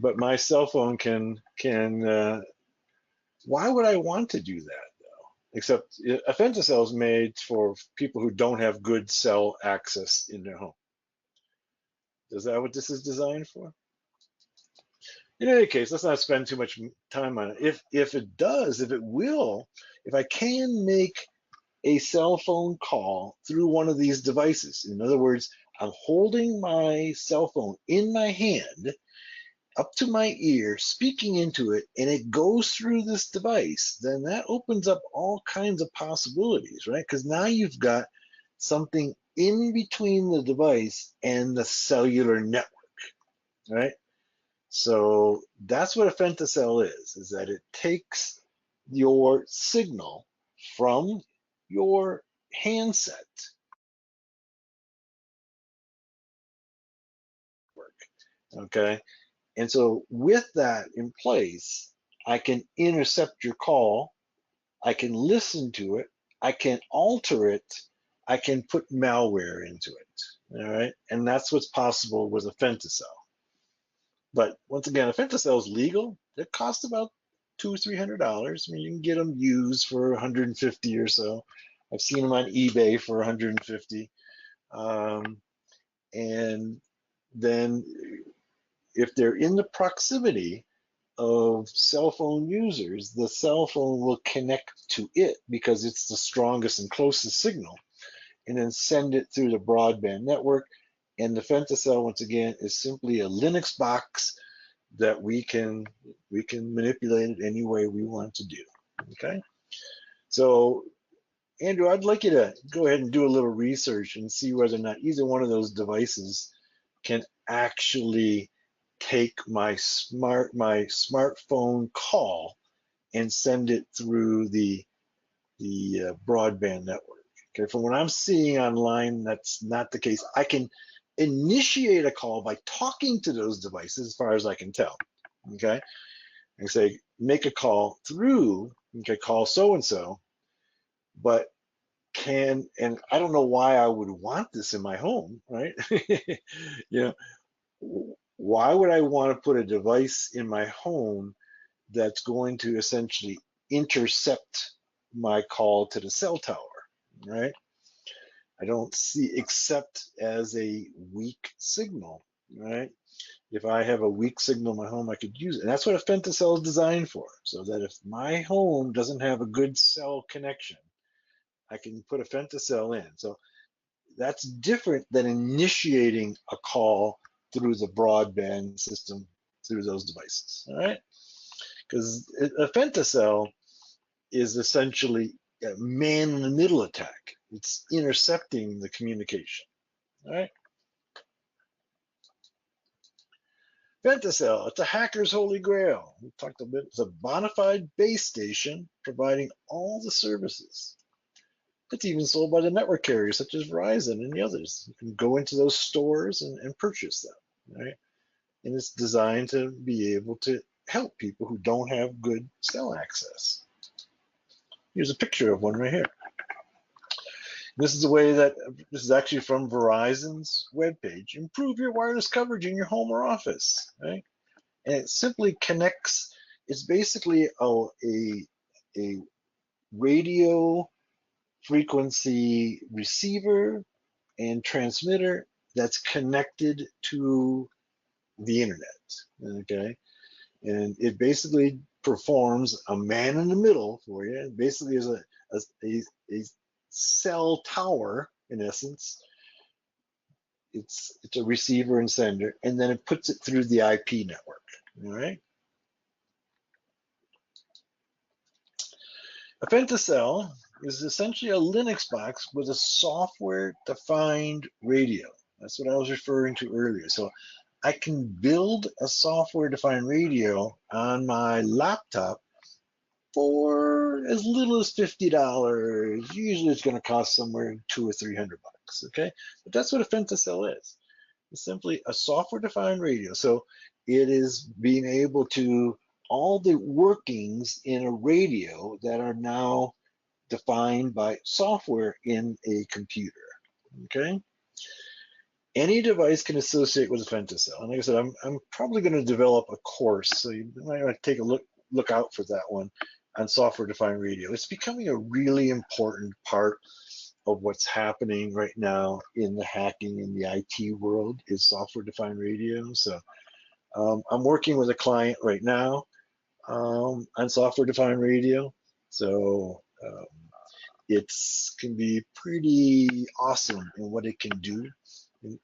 but my cell phone can why would I want to do that though? Except a femtocell is made for people who don't have good cell access in their home. Is that what this is designed for? In any case, let's not spend too much time on it. If it does, if it will, if I can make a cell phone call through one of these devices, in other words, I'm holding my cell phone in my hand up to my ear, speaking into it, and it goes through this device, then that opens up all kinds of possibilities, right? Because now you've got something in between the device and the cellular network, right? So that's what a femtocell is that it takes your signal from your handset, okay? And so with that in place, I can intercept your call, I can listen to it, I can alter it, I can put malware into it, all right? And that's what's possible with a femtocell. But once again, a femtocell is legal. It costs about $200 or $300. I mean, you can get them used for 150 or so. I've seen them on eBay for 150. And then if they're in the proximity of cell phone users, the cell phone will connect to it because it's the strongest and closest signal, and then send it through the broadband network. And the femtocell, once again, is simply a Linux box that we can manipulate it any way we want to do. Okay. So, Andrew, I'd like you to go ahead and do a little research and see whether or not either one of those devices can actually take my smartphone call and send it through the broadband network. Okay, from what I'm seeing online, that's not the case. I can initiate a call by talking to those devices, as far as I can tell. Okay, and say make a call through. Okay, call so and so, but and I don't know why I would want this in my home, right? You know, why would I want to put a device in my home that's going to essentially intercept my call to the cell tower, right? I don't see except as a weak signal, right? If I have a weak signal in my home, I could use it. And that's what a femtocell is designed for, so that if my home doesn't have a good cell connection, I can put a femtocell in. So that's different than initiating a call through the broadband system through those devices, all right? Because a femtocell is essentially a man-in-the-middle attack. It's intercepting the communication, all right? Femtocell, it's a hacker's holy grail. We talked a bit. It's a bona fide base station providing all the services. It's even sold by the network carriers such as Verizon and the others. You can go into those stores and purchase them, right? And it's designed to be able to help people who don't have good cell access. Here's a picture of one right here. This is the way that this is actually from Verizon's webpage. Improve your wireless coverage in your home or office, right? And it simply connects. It's basically a radio frequency receiver and transmitter that's connected to the internet, okay? And it basically performs a man in the middle for you. It basically is a cell tower, in essence. It's a receiver and sender, and then it puts it through the IP network, all right? A femtocell is essentially a Linux box with a software-defined radio. That's what I was referring to earlier. So I can build a software-defined radio on my laptop for as little as $50. Usually it's going to cost somewhere $200 or $300, okay? But that's what a femtocell is. It's simply a software-defined radio. So it is being able to all the workings in a radio that are now defined by software in a computer, okay? Any device can associate with a femtocell. And like I said, I'm probably going to develop a course, so you might want to take a look out for that one on software-defined radio. It's becoming a really important part of what's happening right now in the hacking in the IT world is software-defined radio. So I'm working with a client right now on software-defined radio. So it's can be pretty awesome in what it can do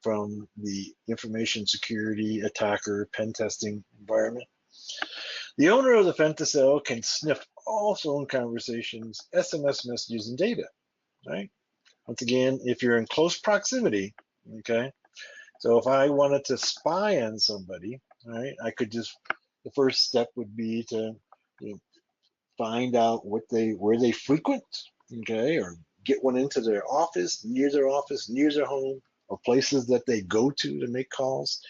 from the information security attacker pen testing environment. The owner of the femtocell can sniff all phone conversations, SMS messages, and data, right? Once again, if you're in close proximity, okay? So if I wanted to spy on somebody, right, I could just, the first step would be to find out where they frequent, okay, or get one into their office, near their home, or places that they go to make calls,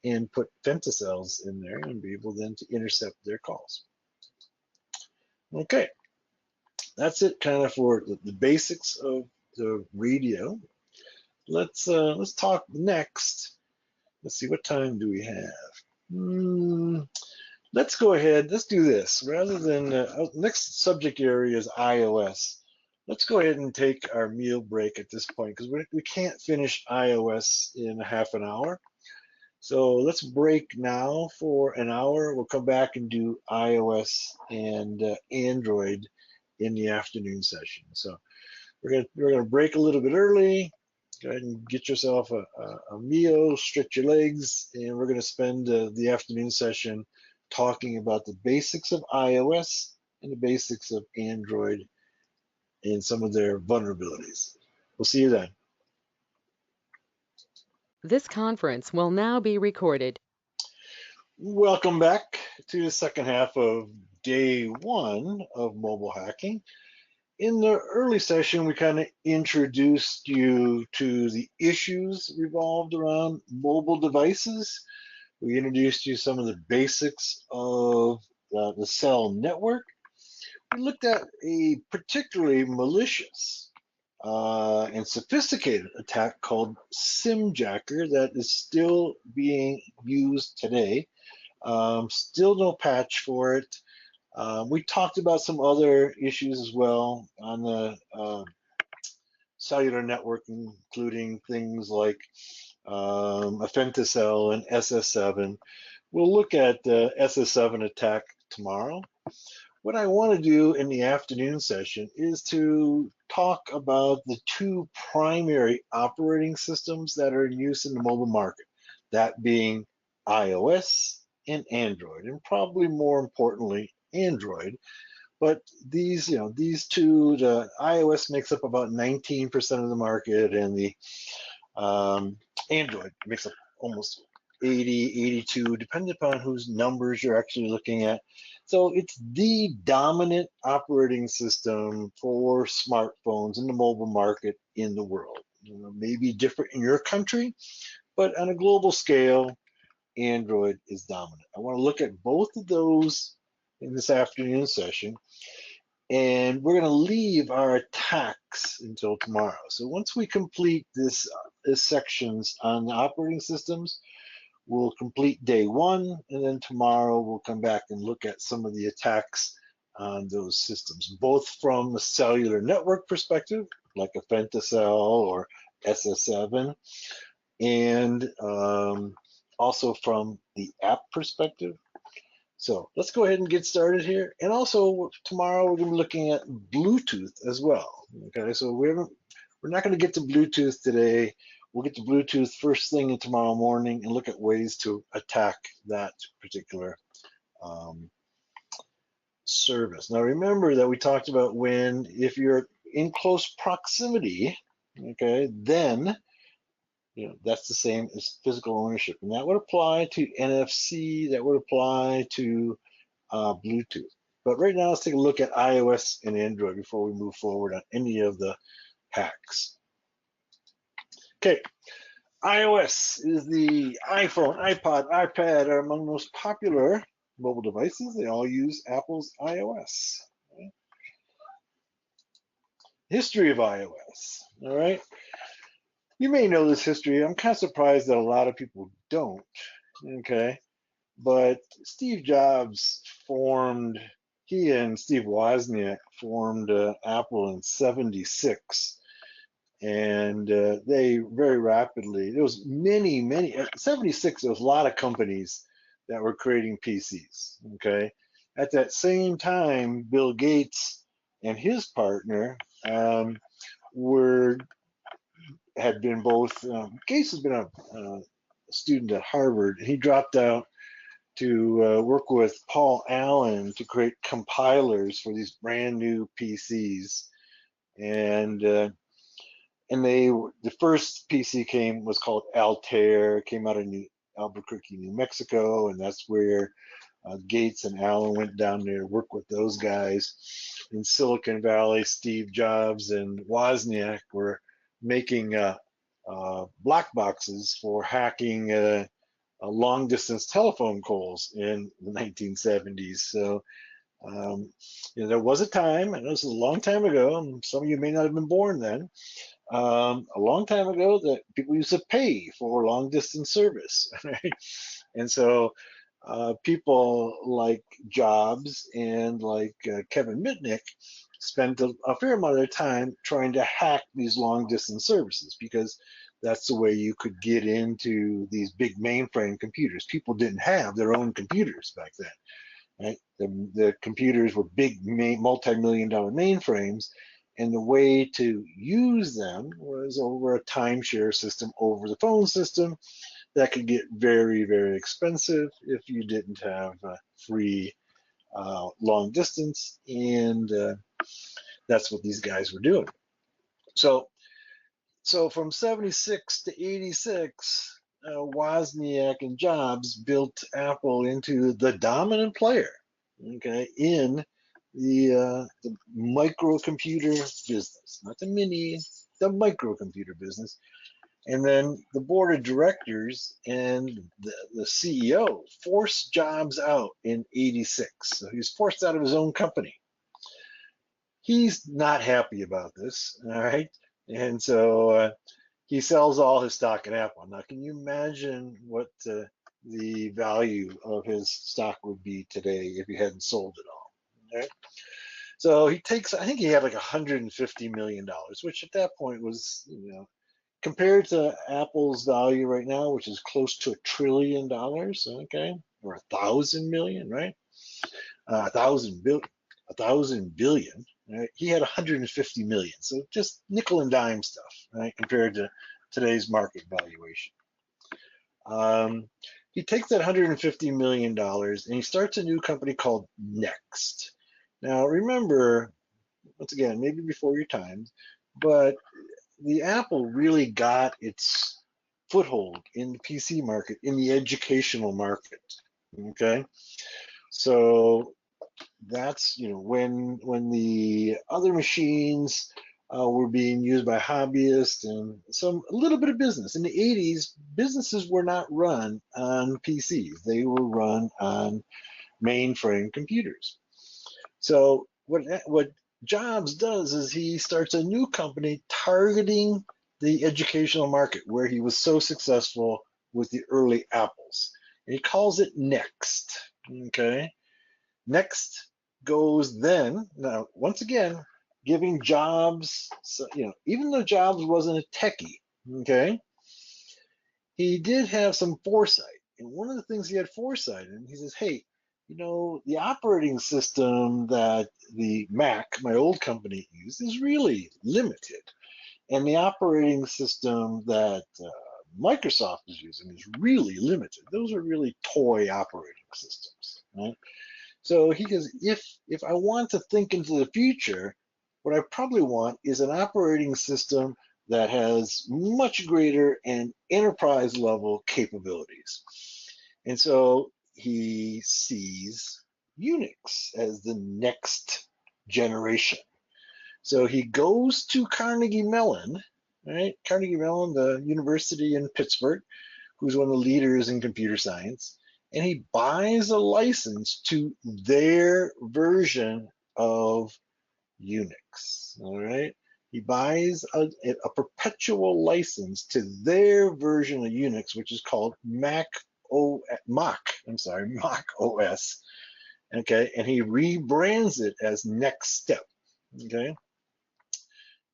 and put femtocells in there and be able then to intercept their calls. Okay, that's it kind of for the basics of the radio. Let's talk next. Let's see, what time do we have? Let's go ahead. Let's do this. Rather than next subject area is iOS. Let's go ahead and take our meal break at this point because we can't finish iOS in half an hour. So let's break now for an hour. We'll come back and do iOS and Android in the afternoon session. So we're gonna break a little bit early. Go ahead and get yourself a meal, stretch your legs, and we're gonna spend the afternoon session talking about the basics of iOS and the basics of Android and some of their vulnerabilities. We'll see you then. This conference will now be recorded. Welcome back to the second half of day one of mobile hacking. In the early session, we kind of introduced you to the issues revolved around mobile devices. We introduced you some of the basics of the cell network. We looked at a particularly malicious and sophisticated attack called SIMJacker that is still being used today. Still no patch for it. We talked about some other issues as well on the cellular network, including things like a femtocell and SS7. We'll look at the SS7 attack tomorrow. What I want to do in the afternoon session is to talk about the two primary operating systems that are in use in the mobile market, that being iOS and Android, and probably more importantly, Android. But these two, the iOS makes up about 19% of the market, and the Android makes up almost 80, 82, depending upon whose numbers you're actually looking at. So it's the dominant operating system for smartphones in the mobile market in the world. Maybe different in your country, but on a global scale, Android is dominant. I want to look at both of those in this afternoon session, and we're going to leave our attacks until tomorrow. So once we complete this sections on the operating systems, we'll complete day one, and then tomorrow we'll come back and look at some of the attacks on those systems, both from the cellular network perspective, like a femtocell or SS7, and also from the app perspective. So let's go ahead and get started here. And also tomorrow we're going to be looking at Bluetooth as well. Okay, so we're not going to get to Bluetooth today. We'll get to Bluetooth first thing tomorrow morning and look at ways to attack that particular service. Now remember that we talked about if you're in close proximity, okay, then that's the same as physical ownership, and that would apply to NFC, that would apply to Bluetooth. But right now, let's take a look at iOS and Android before we move forward on any of the hacks. Okay, iOS is the iPhone, iPod, iPad are among the most popular mobile devices. They all use Apple's iOS. Okay? History of iOS, all right? You may know this history. I'm kind of surprised that a lot of people don't. Okay. But Steve Jobs formed, he and Steve Wozniak formed Apple in '76. And they very rapidly, there was many, at '76, there was a lot of companies that were creating PCs. Okay. At that same time, Bill Gates and his partner were had been both. Gates has been a student at Harvard, and he dropped out to work with Paul Allen to create compilers for these brand new PCs. And the first PC was called Altair, came out of Albuquerque, New Mexico, and that's where Gates and Allen went down there to work with those guys. In Silicon Valley, Steve Jobs and Wozniak were making black boxes for hacking long distance telephone calls in the 1970s. So, there was a time, and this is a long time ago, and some of you may not have been born then, a long time ago that people used to pay for long distance service, right? And so people like Jobs and like Kevin Mitnick spent a fair amount of their time trying to hack these long distance services because that's the way you could get into these big mainframe computers. People didn't have their own computers back then, right? The computers were big multi-million dollar mainframes, and the way to use them was over a timeshare system over the phone system that could get very expensive if you didn't have free long distance, and that's what these guys were doing. So from '76 to '86, Wozniak and Jobs built Apple into the dominant player, okay, in the microcomputer business, not the mini, the microcomputer business. And then the board of directors and the CEO forced Jobs out in '86. So he was forced out of his own company. He's not happy about this, all right? And so he sells all his stock in Apple. Now, can you imagine what the value of his stock would be today if he hadn't sold it all? Okay? So he takes, I think he had like $150 million, which at that point was, compared to Apple's value right now, which is close to $1 trillion, okay, or 1,000 million, right? 1,000 billion. Right? He had 150 million, so just nickel and dime stuff, right? Compared to today's market valuation. He takes that $150 million and he starts a new company called Next. Now, remember, once again, maybe before your time, but the Apple really got its foothold in the PC market, in the educational market. Okay, so that's when the other machines were being used by hobbyists and a little bit of business. In the '80s, businesses were not run on PCs; they were run on mainframe computers. So what Jobs does is he starts a new company targeting the educational market where he was so successful with the early Apples. And he calls it Next. Okay. Next goes then, now, once again, giving Jobs, even though Jobs wasn't a techie, okay, he did have some foresight. And one of the things he had foresight in, he says, hey, the operating system that the Mac, my old company, used is really limited. And the operating system that Microsoft is using is really limited. Those are really toy operating systems, right? So he goes, if I want to think into the future, what I probably want is an operating system that has much greater and enterprise level capabilities. And so he sees Unix as the next generation. So he goes to Carnegie Mellon, right? Carnegie Mellon, the university in Pittsburgh, who's one of the leaders in computer science, and he buys a license to their version of Unix. All right. He buys a perpetual license to their version of Unix, which is called Mac OS. Okay, and he rebrands it as NextStep. Okay.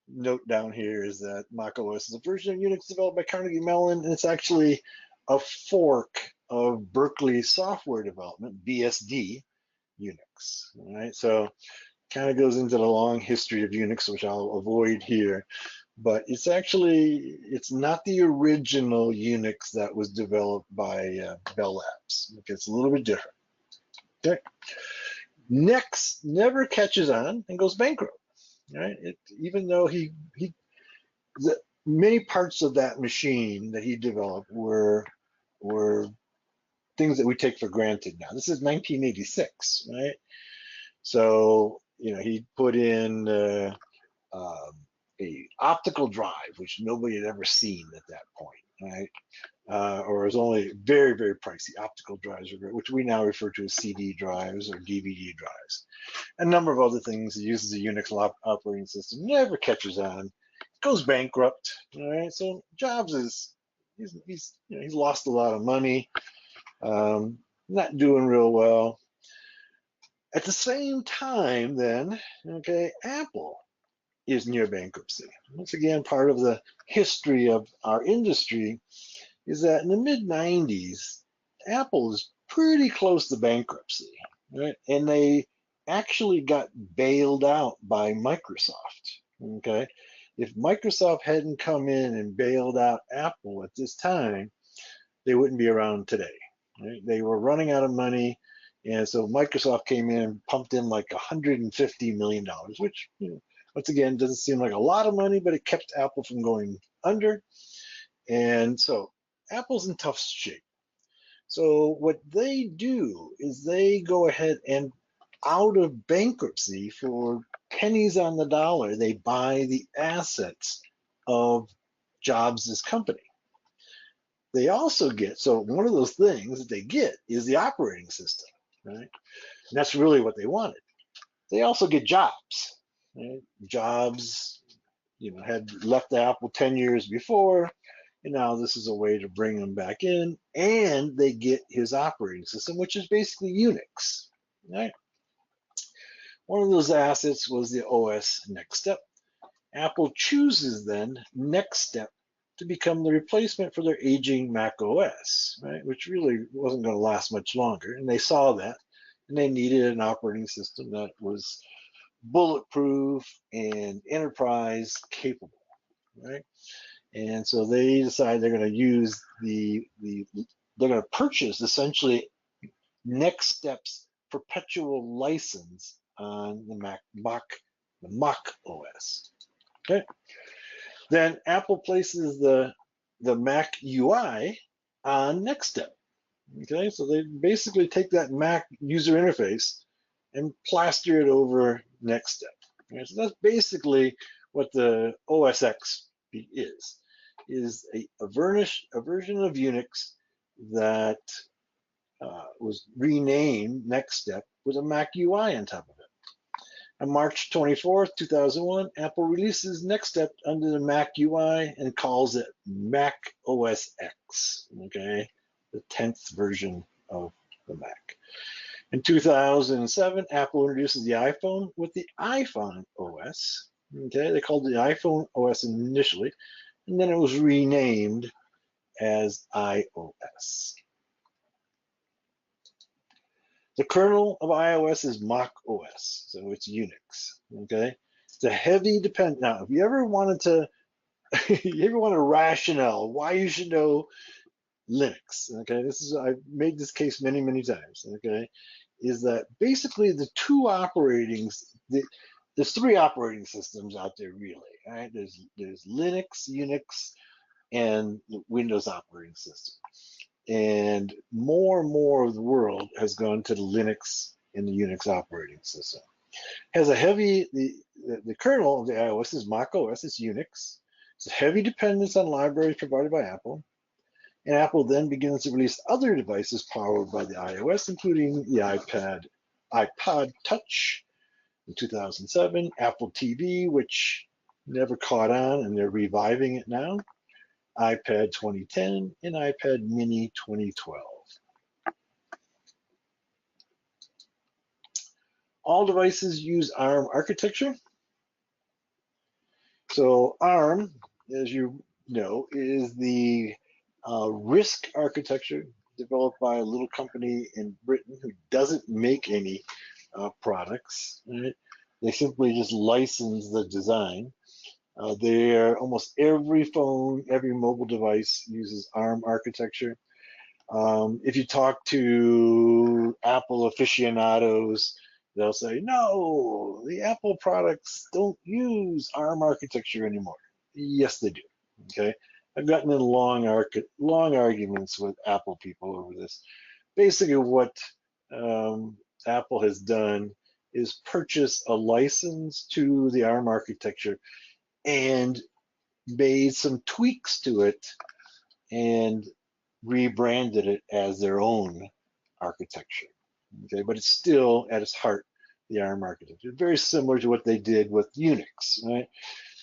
Note down here is that Mac OS is a version of Unix developed by Carnegie Mellon, and it's actually a fork of Berkeley Software Development, BSD, Unix. All right, so kind of goes into the long history of Unix, which I'll avoid here, but it's not the original Unix that was developed by Bell Labs. Okay, it's a little bit different. Okay. Next never catches on and goes bankrupt. Right? Even though many parts of that machine that he developed were things that we take for granted now. This is 1986, right? So he put in a optical drive, which nobody had ever seen at that point, right? Or it was only very, very pricey. Optical drives, which we now refer to as CD drives or DVD drives. A number of other things. It uses a Unix operating system, never catches on, goes bankrupt. All right, so Jobs he's lost a lot of money, not doing real well. At the same time, then, okay, Apple is near bankruptcy. Once again, part of the history of our industry is that in the mid-90s, Apple is pretty close to bankruptcy, right? And they actually got bailed out by Microsoft, okay? If Microsoft hadn't come in and bailed out Apple at this time, they wouldn't be around today, right? They were running out of money, and so Microsoft came in and pumped in like $150 million, which, once again, doesn't seem like a lot of money, but it kept Apple from going under. And so Apple's in tough shape. So what they do is they go ahead and, out of bankruptcy, for pennies on the dollar, they buy the assets of Jobs' company. They also get, so one of those things that they get is the operating system, right? And that's really what they wanted. They also get Jobs. Right? Jobs, had left Apple 10 years before, and now this is a way to bring him back in, and they get his operating system, which is basically Unix, right? One of those assets was the OS NextStep. Apple chooses then NextStep to become the replacement for their aging Mac OS, right? Which really wasn't going to last much longer, and they saw that, and they needed an operating system that was bulletproof and enterprise capable, right? And so they decide they're going to use they're going to purchase essentially NextStep's perpetual license on the Mac OS. Okay. Then Apple places the Mac UI on NextStep. Okay, so they basically take that Mac user interface and plaster it over NextStep. Okay, so that's basically what the OS X is a version of Unix that was renamed NextStep with a Mac UI on top of it. On March 24th, 2001, Apple releases NextStep under the Mac UI and calls it Mac OS X, okay, the 10th version of the Mac. In 2007, Apple introduces the iPhone with the iPhone OS. Okay, they called it the iPhone OS initially, and then it was renamed as iOS. The kernel of iOS is Mac OS, so it's Unix. Okay, it's a heavy depend. Now, if you ever wanted to, you ever want a rationale why you should know Linux? Okay, I've made this case many, many times. Okay, is that basically the two there's three operating systems out there really. Right? There's Linux, Unix, and the Windows operating system. And more of the world has gone to the Linux and the Unix operating system. Has a heavy, the kernel of the iOS is Mac OS, it's Unix. It's a heavy dependence on libraries provided by Apple. And Apple then begins to release other devices powered by the iOS, including the iPod Touch in 2007, Apple TV, which never caught on, and they're reviving it now. iPad 2010 and iPad Mini 2012. All devices use ARM architecture. So ARM, as you know, is the RISC architecture developed by a little company in Britain who doesn't make any products. Right? They simply just license the design. Almost every phone, every mobile device uses ARM architecture. If you talk to Apple aficionados, they'll say, no, the Apple products don't use ARM architecture anymore. Yes, they do. Okay, I've gotten in long arguments with Apple people over this. Basically, what Apple has done is purchase a license to the ARM architecture and made some tweaks to it and rebranded it as their own architecture. Okay, but it's still at its heart the ARM architecture. Very similar to what they did with Unix, right?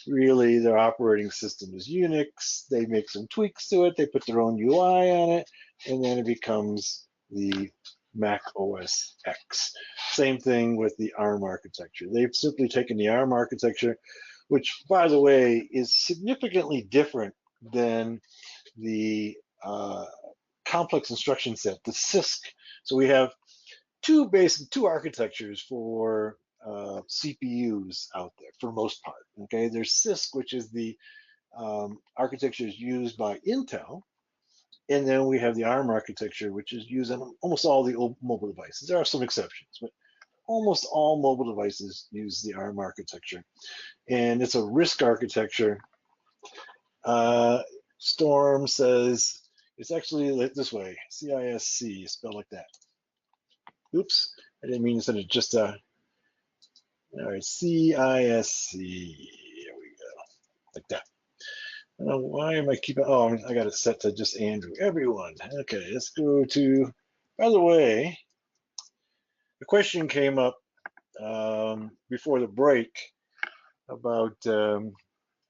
Really, their operating system is Unix. They make some tweaks to it. They put their own UI on it, and then it becomes the Mac OS X. Same thing with the ARM architecture. They've simply taken the ARM architecture, which, by the way, is significantly different than the complex instruction set, the CISC. So we have two architectures for CPUs out there for the most part. Okay, there's CISC, which is the architectures used by Intel, and then we have the ARM architecture, which is used on almost all the old mobile devices. There are some exceptions, but almost all mobile devices use the ARM architecture, and it's a RISC architecture. Storm says it's actually this way, CISC, spelled like that. Oops, I didn't mean to send it just all right, CISC, there we go, like that. Why am I keeping, oh, I got it set to just Andrew, everyone. Okay, let's go to, by the way, the question came up before the break about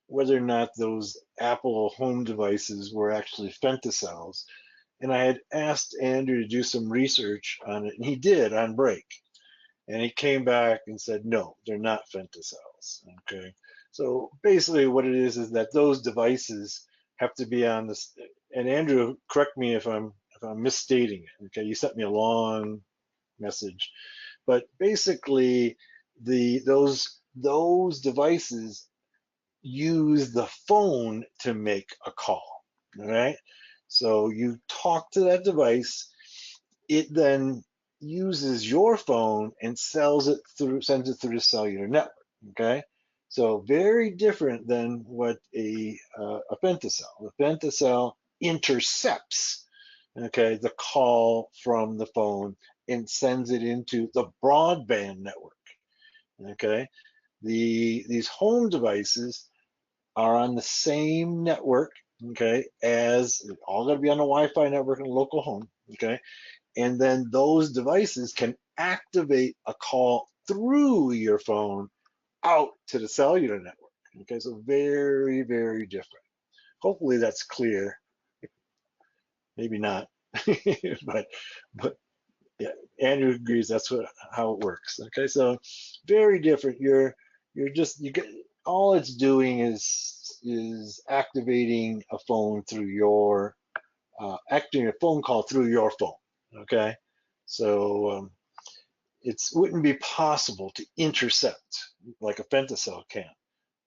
whether or not those Apple home devices were actually femtocells. And I had asked Andrew to do some research on it, and he did on break. And he came back and said, no, they're not femtocells. Okay. So basically what it is that those devices have to be on this, and Andrew, correct me if I'm misstating it. Okay, you sent me a long message. But basically those devices use the phone to make a call. All right. So you talk to that device, it then uses your phone and sends it through the cellular network. Okay, so very different than what a femtocell. The femtocell intercepts, okay, the call from the phone and sends it into the broadband network. Okay, these home devices are on the same network, okay, as all got to be on the Wi-Fi network in a local home, okay, and then those devices can activate a call through your phone out to the cellular network. Okay, so very, very different. Hopefully that's clear. Maybe not, but yeah, Andrew agrees that's how it works. Okay, so very different. You get all it's doing is activating a phone through your activating a phone call through your phone. Okay, so it wouldn't be possible to intercept like a femtocell can.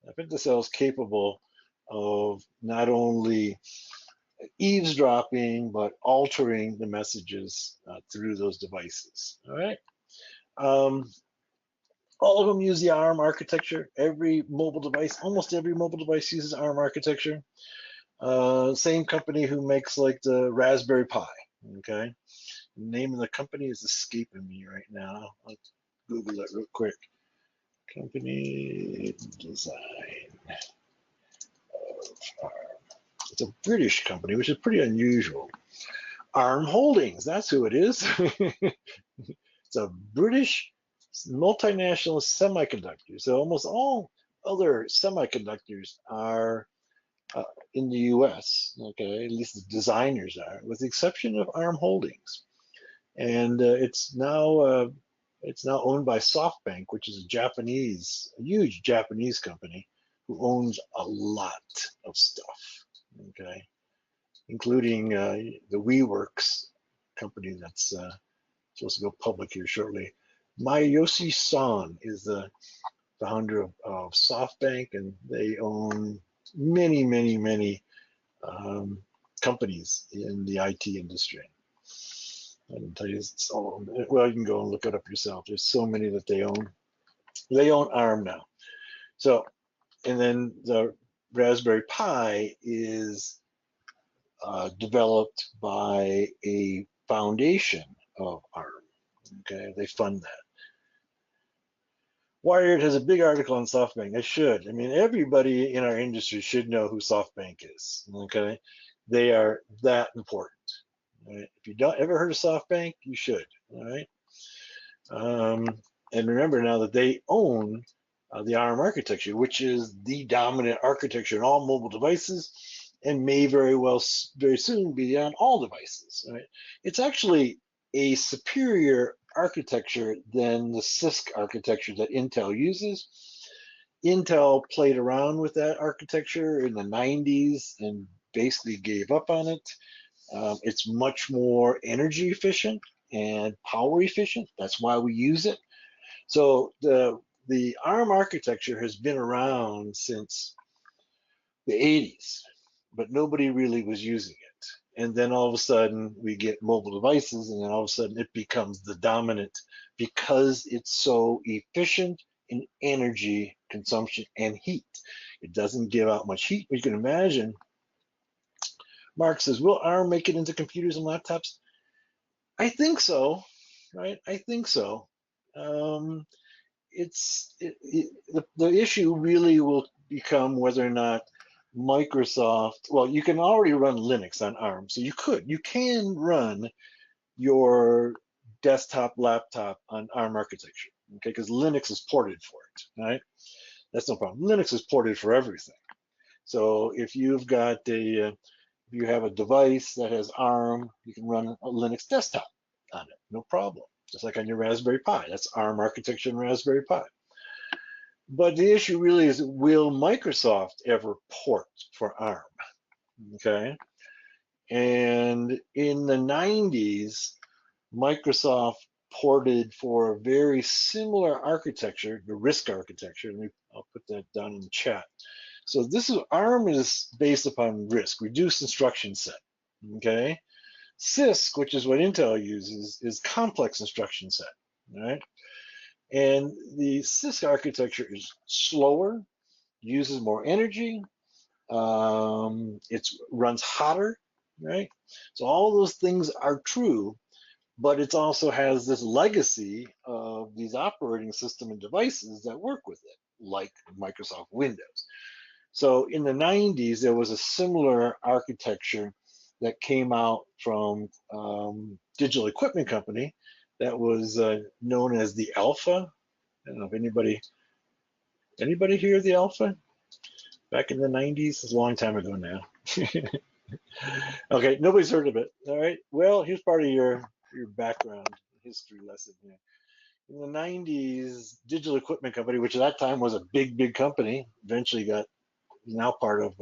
A femtocell is capable of not only eavesdropping but altering the messages through those devices. All right. All of them use the ARM architecture. Every mobile device, almost every mobile device uses ARM architecture. Same company who makes like the Raspberry Pi. Okay, the name of the company is escaping me right now. Let's Google that real quick. Company design of ARM. It's a British company, which is pretty unusual. ARM Holdings, that's who it is. It's a British multinational semiconductor. So almost all other semiconductors are in the US, okay, at least the designers are, with the exception of ARM Holdings. And it's now owned by SoftBank, which is a huge Japanese company who owns a lot of stuff, okay, including the WeWorks company that's supposed to go public here shortly. Masayoshi Son is the founder of SoftBank, and they own many, many, many companies in the IT industry. I can tell you, well, you can go and look it up yourself. There's so many that they own. They own ARM now. So, and then the Raspberry Pi is developed by a foundation of ARM. Okay, they fund that. Wired has a big article on SoftBank. They should. I mean, everybody in our industry should know who SoftBank is. Okay, they are that important. Right? If you don't ever heard of SoftBank, you should. All right. And remember now that they own the ARM architecture, which is the dominant architecture in all mobile devices, and may very soon be on all devices. Right? It's actually a superior architecture than the CISC architecture that Intel uses. Intel played around with that architecture in the 90s and basically gave up on it. It's much more energy efficient and power efficient. That's why we use it. So the ARM architecture has been around since the 80s, but nobody really was using it. And then all of a sudden we get mobile devices, and then all of a sudden it becomes the dominant because it's so efficient in energy consumption and heat. It doesn't give out much heat. You can imagine. Mark says, will ARM make it into computers and laptops? I think so, right? I think so. The issue really will become whether or not Microsoft, well, you can already run Linux on ARM, so you can run your desktop laptop on ARM architecture, okay, because Linux is ported for it, right? That's no problem. Linux is ported for everything. So if you have a device that has ARM, you can run a Linux desktop on it, no problem. Just like on your Raspberry Pi, that's ARM architecture in Raspberry Pi. But the issue really is, will Microsoft ever port for ARM? Okay. And in the 90s, Microsoft ported for a very similar architecture, the RISC architecture. I'll put that down in the chat. So ARM is based upon RISC, reduced instruction set. Okay. CISC, which is what Intel uses, is complex instruction set. Right. And the CISC architecture is slower, uses more energy, it runs hotter, right? So all those things are true, but it also has this legacy of these operating system and devices that work with it, like Microsoft Windows. So in the 90s, there was a similar architecture that came out from Digital Equipment Company that was known as the Alpha. I don't know if anybody hear the Alpha back in the 90s? It's a long time ago now. Okay, nobody's heard of it. All right. Well, here's part of your background history lesson here. In the 90s, Digital Equipment Company, which at that time was a big company, eventually now part of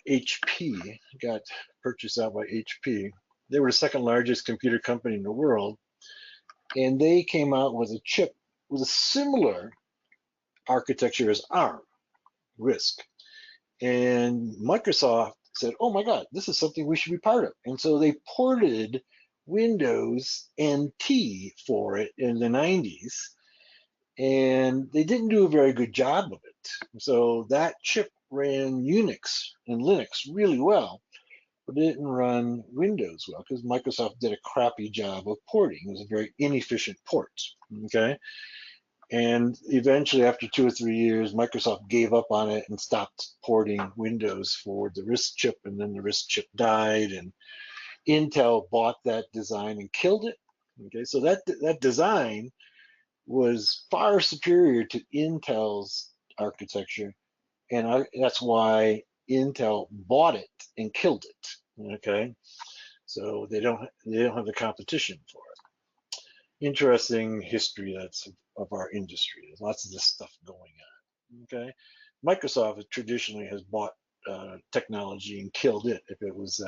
HP, got purchased out by HP. They were the second largest computer company in the world, and they came out with a chip with a similar architecture as ARM, RISC. And Microsoft said, oh my God, this is something we should be part of. And so they ported Windows NT for it in the 90s, and they didn't do a very good job of it. So that chip ran Unix and Linux really well, but it didn't run Windows well because Microsoft did a crappy job of porting. It was a very inefficient port, okay? And eventually, after 2 or 3 years, Microsoft gave up on it and stopped porting Windows for the RISC chip, and then the RISC chip died, and Intel bought that design and killed it. Okay, so that design was far superior to Intel's architecture, and that's why Intel bought it and killed it. Okay, so they don't have the competition for it. Interesting history that's of our industry. There's lots of this stuff going on. Okay, Microsoft traditionally has bought technology and killed it if it was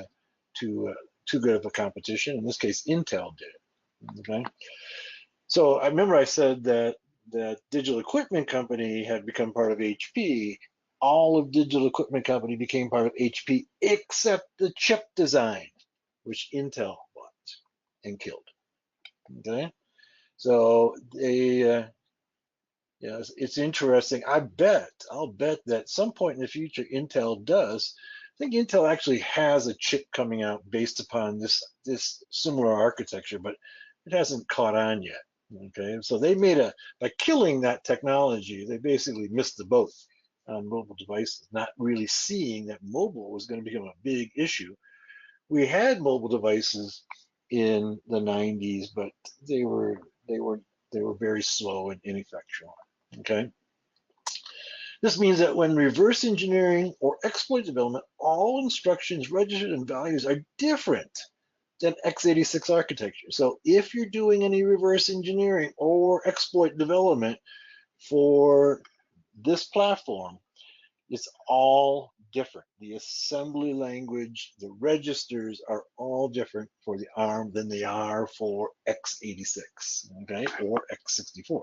too good of a competition. In this case, Intel did it. Okay, so I remember I said that Digital Equipment Company had become part of HP. All of Digital Equipment Company became part of HP except the chip design, which Intel bought and killed. Okay, so it's interesting. I'll bet that at some point in the future, Intel does. I think Intel actually has a chip coming out based upon this similar architecture, but it hasn't caught on yet. Okay, so they by killing that technology, they basically missed the boat on mobile devices, not really seeing that mobile was going to become a big issue. We had mobile devices in the 90s, but they were very slow and ineffectual. Okay. This means that when reverse engineering or exploit development, all instructions, registers, and values are different than x86 architecture. So if you're doing any reverse engineering or exploit development for this platform, it's all different. The assembly language, the registers are all different for the ARM than they are for x86, okay, or x64.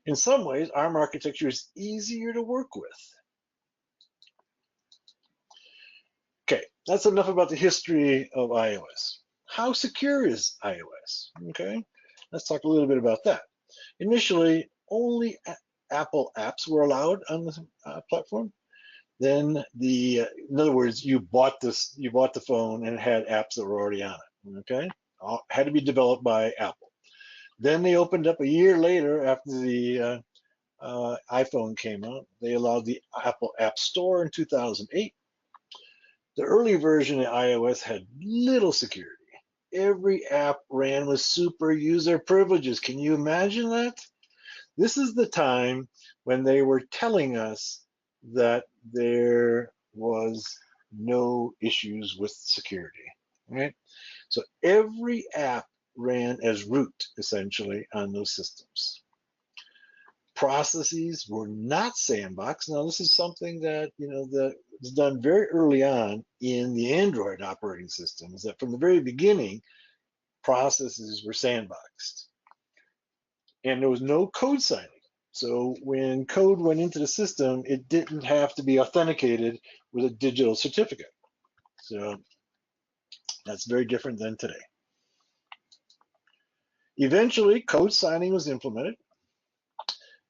In some ways, ARM architecture is easier to work with. Okay, that's enough about the history of iOS. How secure is iOS? Okay, let's talk a little bit about that. Initially, only Apple apps were allowed on the platform. Then in other words, you bought the phone and it had apps that were already on it. Okay, had to be developed by Apple. Then they opened up a year later after the iPhone came out. They allowed the Apple App Store in 2008. The early version of iOS had little security. Every app ran with super user privileges. Can you imagine that? This is the time when they were telling us that there was no issues with security, right? So every app ran as root, essentially, on those systems. Processes were not sandboxed. Now, this is something that that was done very early on in the Android operating system. Is that from the very beginning, processes were sandboxed, and there was no code signing. So when code went into the system, it didn't have to be authenticated with a digital certificate. So that's very different than today. Eventually, code signing was implemented.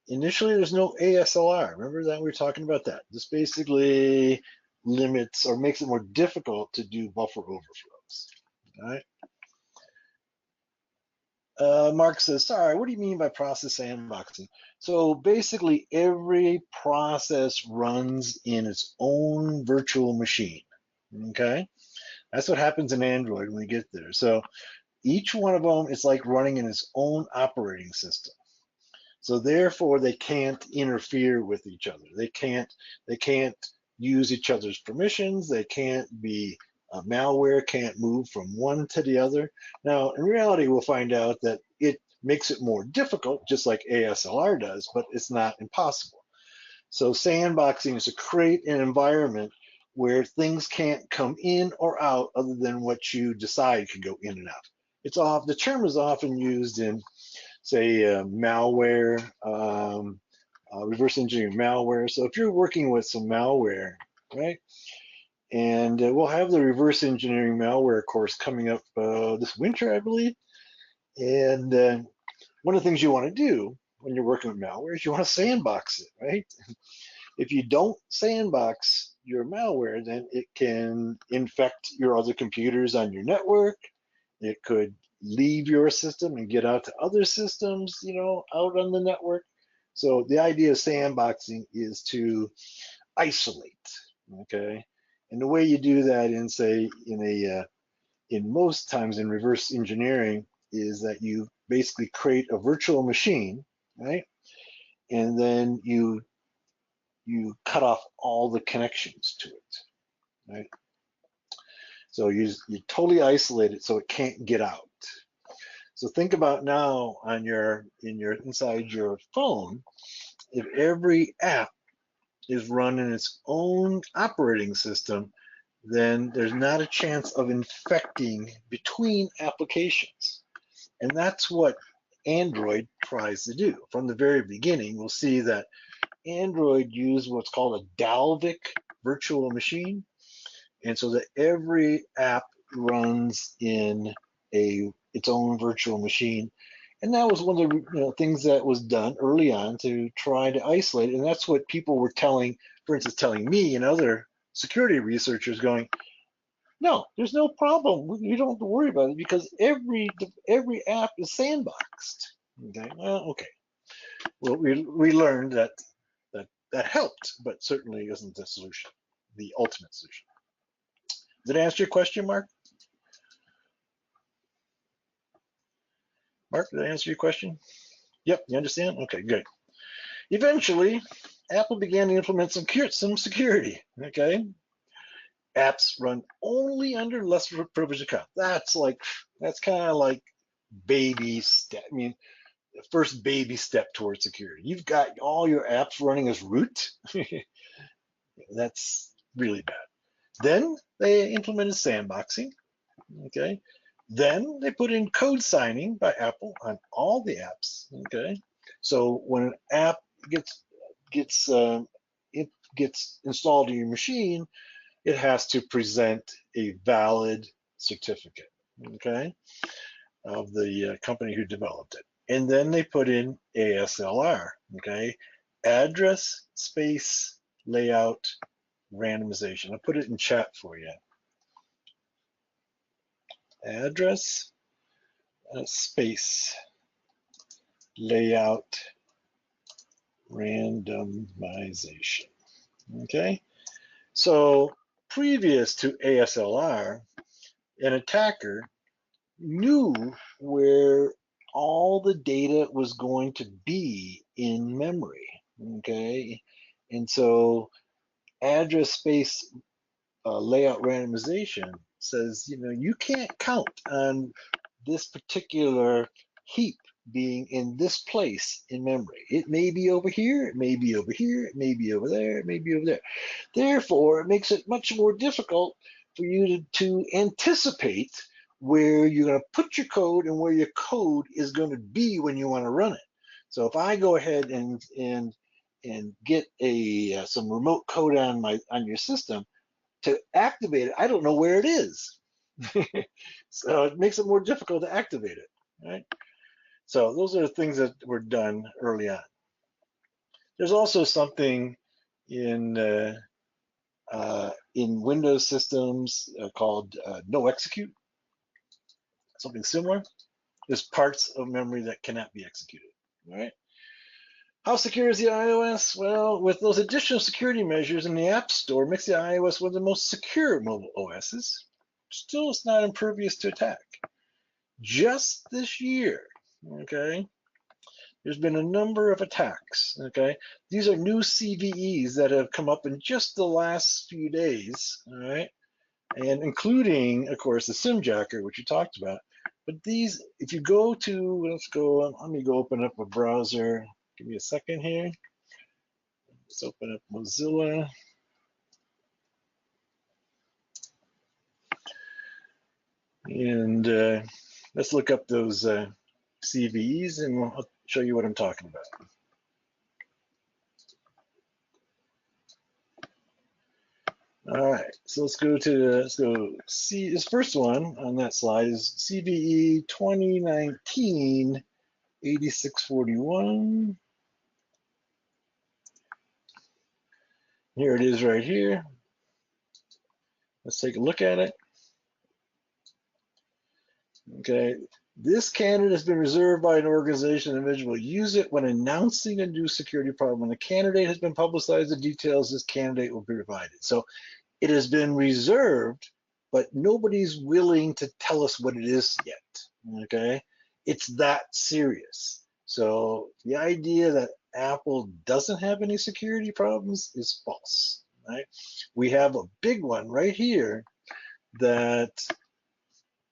Initially, there's no ASLR. Remember that we were talking about that. This basically limits or makes it more difficult to do buffer overflows. All right. Mark says, sorry, what do you mean by process sandboxing? So basically, every process runs in its own virtual machine. Okay. That's what happens in Android when we get there. So each one of them is like running in its own operating system. So therefore, they can't interfere with each other. They can't use each other's permissions. They can't be malware can't move from one to the other. Now, in reality, we'll find out that it makes it more difficult, just like ASLR does, but it's not impossible. So sandboxing is to create an environment where things can't come in or out other than what you decide can go in and out. The term is often used in, say, malware, reverse engineering malware. So if you're working with some malware, right? And we'll have the reverse engineering malware course coming up this winter, I believe. And one of the things you want to do when you're working with malware is you want to sandbox it, right? If you don't sandbox your malware, then it can infect your other computers on your network. It could leave your system and get out to other systems, out on the network. So the idea of sandboxing is to isolate, okay? And the way you do that in most times in reverse engineering is that you basically create a virtual machine, right? And then you cut off all the connections to it, right? So you totally isolate it so it can't get out. So think about now on inside your phone, if every app is run in its own operating system, then there's not a chance of infecting between applications. And that's what Android tries to do. From the very beginning, we'll see that Android used what's called a Dalvik virtual machine. And so that every app runs in its own virtual machine. And that was one of the things that was done early on to try to isolate it. And that's what people were telling, for instance, telling me and other security researchers going, no, there's no problem. You don't have to worry about it because every app is sandboxed. Okay, well, okay. Well, we learned that helped, but certainly isn't the solution, the ultimate solution. Did I answer your question, Mark? Mark, did I answer your question? Yep, you understand? Okay, good. Eventually, Apple began to implement some security, okay? Apps run only under less privileged account. That's kind of like baby step. I mean, the first baby step towards security. You've got all your apps running as root. That's really bad. Then they implemented sandboxing, okay? Then they put in code signing by Apple on all the apps, okay? So when an app gets installed in your machine, it has to present a valid certificate, okay, of the company who developed it. And then they put in ASLR, okay, address space layout randomization. I'll put it in chat for you. Address space layout randomization. Okay, so previous to ASLR, an attacker knew where all the data was going to be in memory. Okay, and so address space layout randomization says, you can't count on this particular heap being in this place in memory. It may be over here, it may be over here, it may be over there, it may be over there. Therefore, it makes it much more difficult for you to anticipate where you're going to put your code and where your code is going to be when you want to run it. So if I go ahead and get some remote code on your system, to activate it, I don't know where it is. So it makes it more difficult to activate it, right? So those are the things that were done early on. There's also something in Windows systems called no execute, something similar. There's parts of memory that cannot be executed, right? How secure is the iOS? Well, with those additional security measures in the App Store, makes the iOS one of the most secure mobile OSs. Still, it's not impervious to attack. Just this year, okay, there's been a number of attacks, okay? These are new CVEs that have come up in just the last few days, all right? And including, of course, the SimJacker, which you talked about. But these, if you go to, let me go open up a browser. Give me a second here. Let's open up Mozilla. And let's look up those CVEs and I'll show you what I'm talking about. All right, so let's go see this first one on that slide is CVE 2019 8641. Here it is right here. Let's take a look at it. Okay, this candidate has been reserved by an organization and individual will use it when announcing a new security problem. When the candidate has been publicized, the details this candidate will be provided. So it has been reserved, but nobody's willing to tell us what it is yet, okay? It's that serious. So the idea that Apple doesn't have any security problems is false, right? We have a big one right here that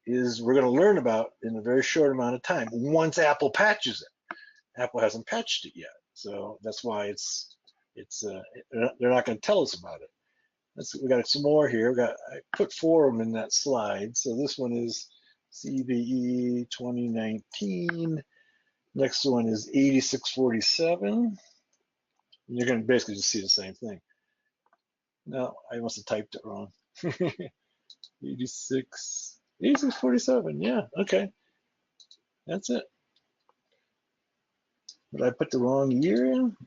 we're going to learn about in a very short amount of time once Apple patches it. Apple hasn't patched it yet, so that's why they're not going to tell us about it. We got some more here. I put 4 of them in that slide. So this one is CVE 2019. Next one is 8647. You're going to basically just see the same thing. No, I must have typed it wrong. 8647. Yeah, okay. That's it. Did I put the wrong year in?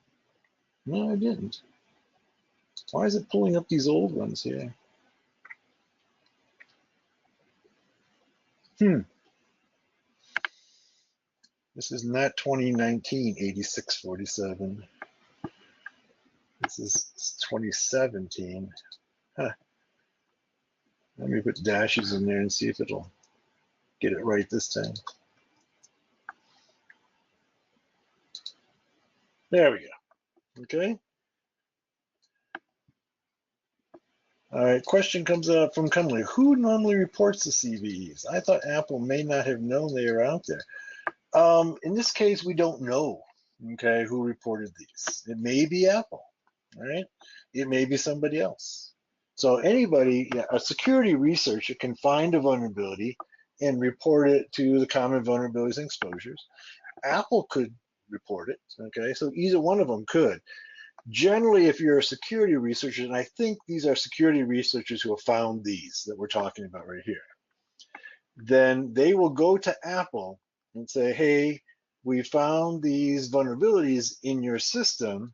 No, I didn't. Why is it pulling up these old ones here? This is not 2019 8647. This is 2017. Huh. Let me put dashes in there and see if it'll get it right this time. There we go. Okay. All right, question comes up from Cunley. Who normally reports the CVEs? I thought Apple may not have known they were out there. In this case, we don't know, okay, who reported these. It may be Apple, right? It may be somebody else. So anybody, a security researcher can find a vulnerability and report it to the common vulnerabilities and exposures. Apple could report it, okay? So either one of them could. Generally, if you're a security researcher, and I think these are security researchers who have found these that we're talking about right here, then they will go to Apple and say, hey, we found these vulnerabilities in your system,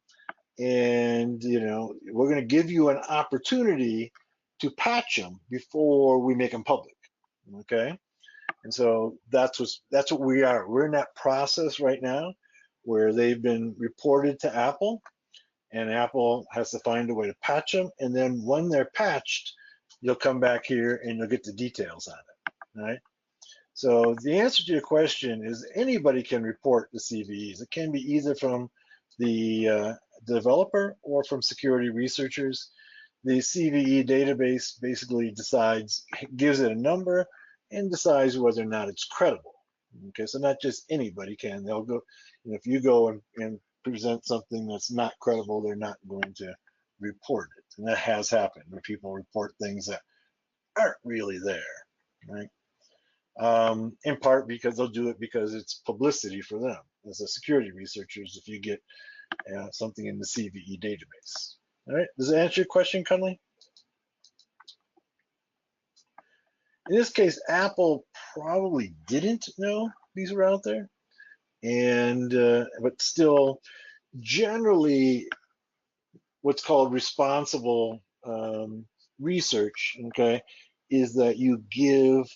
and we're going to give you an opportunity to patch them before we make them public. Okay, and so that's what we are. We're in that process right now where they've been reported to Apple, and Apple has to find a way to patch them. And then when they're patched, you'll come back here and you'll get the details on it, right? So the answer to your question is anybody can report the CVEs. It can be either from the developer or from security researchers. The CVE database basically gives it a number and decides whether or not it's credible. Okay, so not just anybody can. They'll go, if you go and present something that's not credible, they're not going to report it. And that has happened where people report things that aren't really there, right? In part because they'll do it because it's publicity for them as a security researchers if you get something in the CVE database. All right, does that answer your question, Cunley? In this case, Apple probably didn't know these were out there, and but still, generally, what's called responsible research, okay, is that you give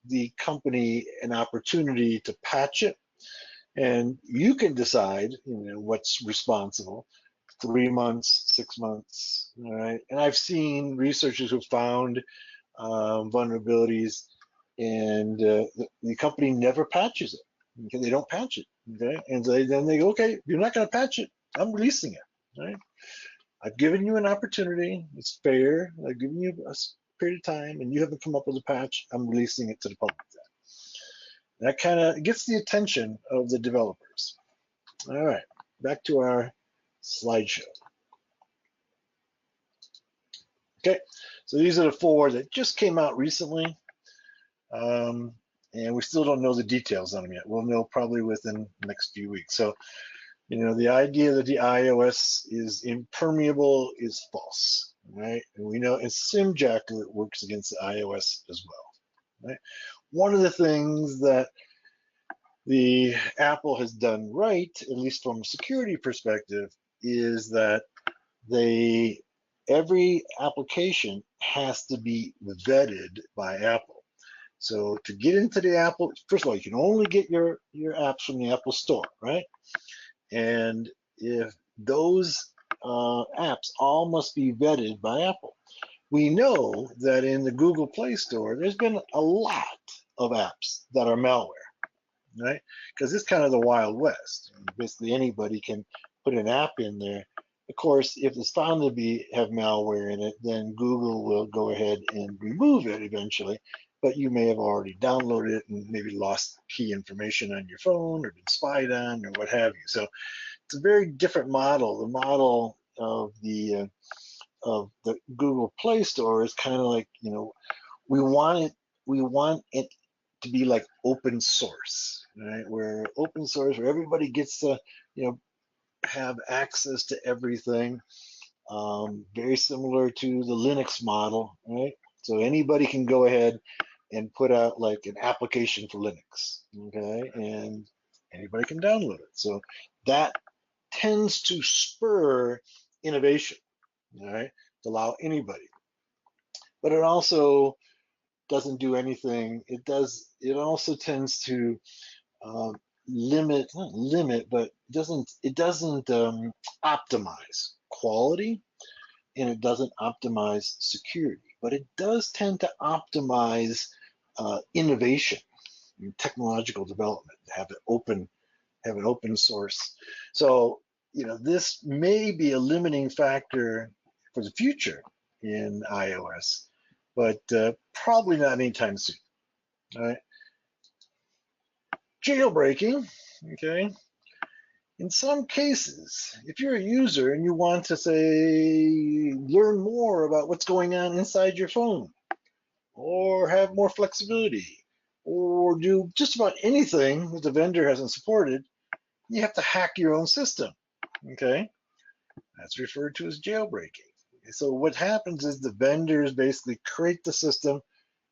the company an opportunity to patch it, and you can decide, what's responsible. 3 months, 6 months, all right. And I've seen researchers who found vulnerabilities, and the company never patches it. Okay? They don't patch it. Okay, and then they go, okay, you're not going to patch it. I'm releasing it. Right? I've given you an opportunity. It's fair. I've given you a period of time, and you haven't come up with a patch. I'm releasing it to the public. That kind of gets the attention of the developers. All right, back to our slideshow. Okay, so these are the 4 that just came out recently, and we still don't know the details on them yet. We'll know probably within the next few weeks. So, the idea that the iOS is impermeable is false, right? And we know, and SimJacker works against the iOS as well, right? One of the things that the Apple has done right, at least from a security perspective, is that every application has to be vetted by Apple. So to get into the Apple, first of all, you can only get your apps from the Apple Store, right? And if those apps all must be vetted by Apple. We know that in the Google Play Store, there's been a lot of apps that are malware. right? Because it's kind of the Wild West. Basically, anybody can put an app in there. Of course, if it's found to have malware in it, then Google will go ahead and remove it eventually. But you may have already downloaded it and maybe lost key information on your phone or been spied on or what have you. So it's a very different model. The model of the Google Play Store is kind of like, we want it to be like open source, right? Where open source, where everybody gets to, have access to everything. Very similar to the Linux model, right? So anybody can go ahead and put out like an application for Linux, okay? And anybody can download it. So that tends to spur innovation, all right? To allow anybody. But it also doesn't do anything. It also tends to not limit, but it doesn't optimize quality, and it doesn't optimize security, but it does tend to optimize innovation and technological development, have an open source. So, this may be a limiting factor for the future in iOS, but probably not anytime soon. All right. Jailbreaking, okay. In some cases, if you're a user and you want to say, learn more about what's going on inside your phone, or have more flexibility, or do just about anything that the vendor hasn't supported, you have to hack your own system, okay? That's referred to as jailbreaking. So what happens is the vendors basically create the system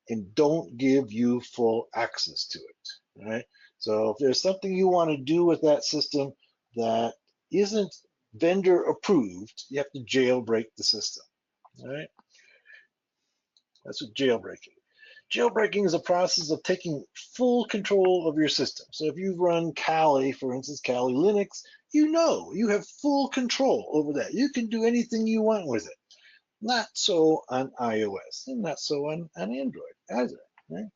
and don't give you full access to it, right? So if there's something you want to do with that system that isn't vendor approved, you have to jailbreak the system, right? That's what jailbreaking. Jailbreaking is a process of taking full control of your system. So if you run Kali, for instance, Kali Linux, you have full control over that. You can do anything you want with it. Not so on iOS, and not so on Android either, right?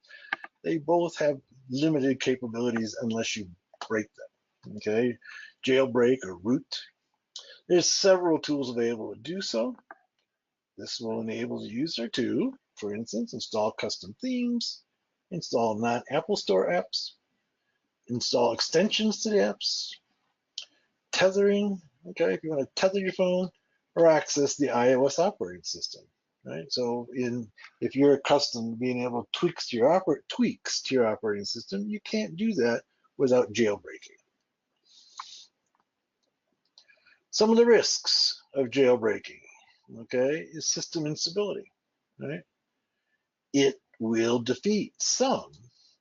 They both have limited capabilities unless you break them, okay? Jailbreak or root. There's several tools available to do so. This will enable the user to, for instance, install custom themes, install non-Apple Store apps, install extensions to the apps, tethering, okay, if you want to tether your phone, or access the iOS operating system, right? So if you're accustomed to being able to tweaks to your operating system, you can't do that without jailbreaking. Some of the risks of jailbreaking, okay, is system instability, right? It will defeat some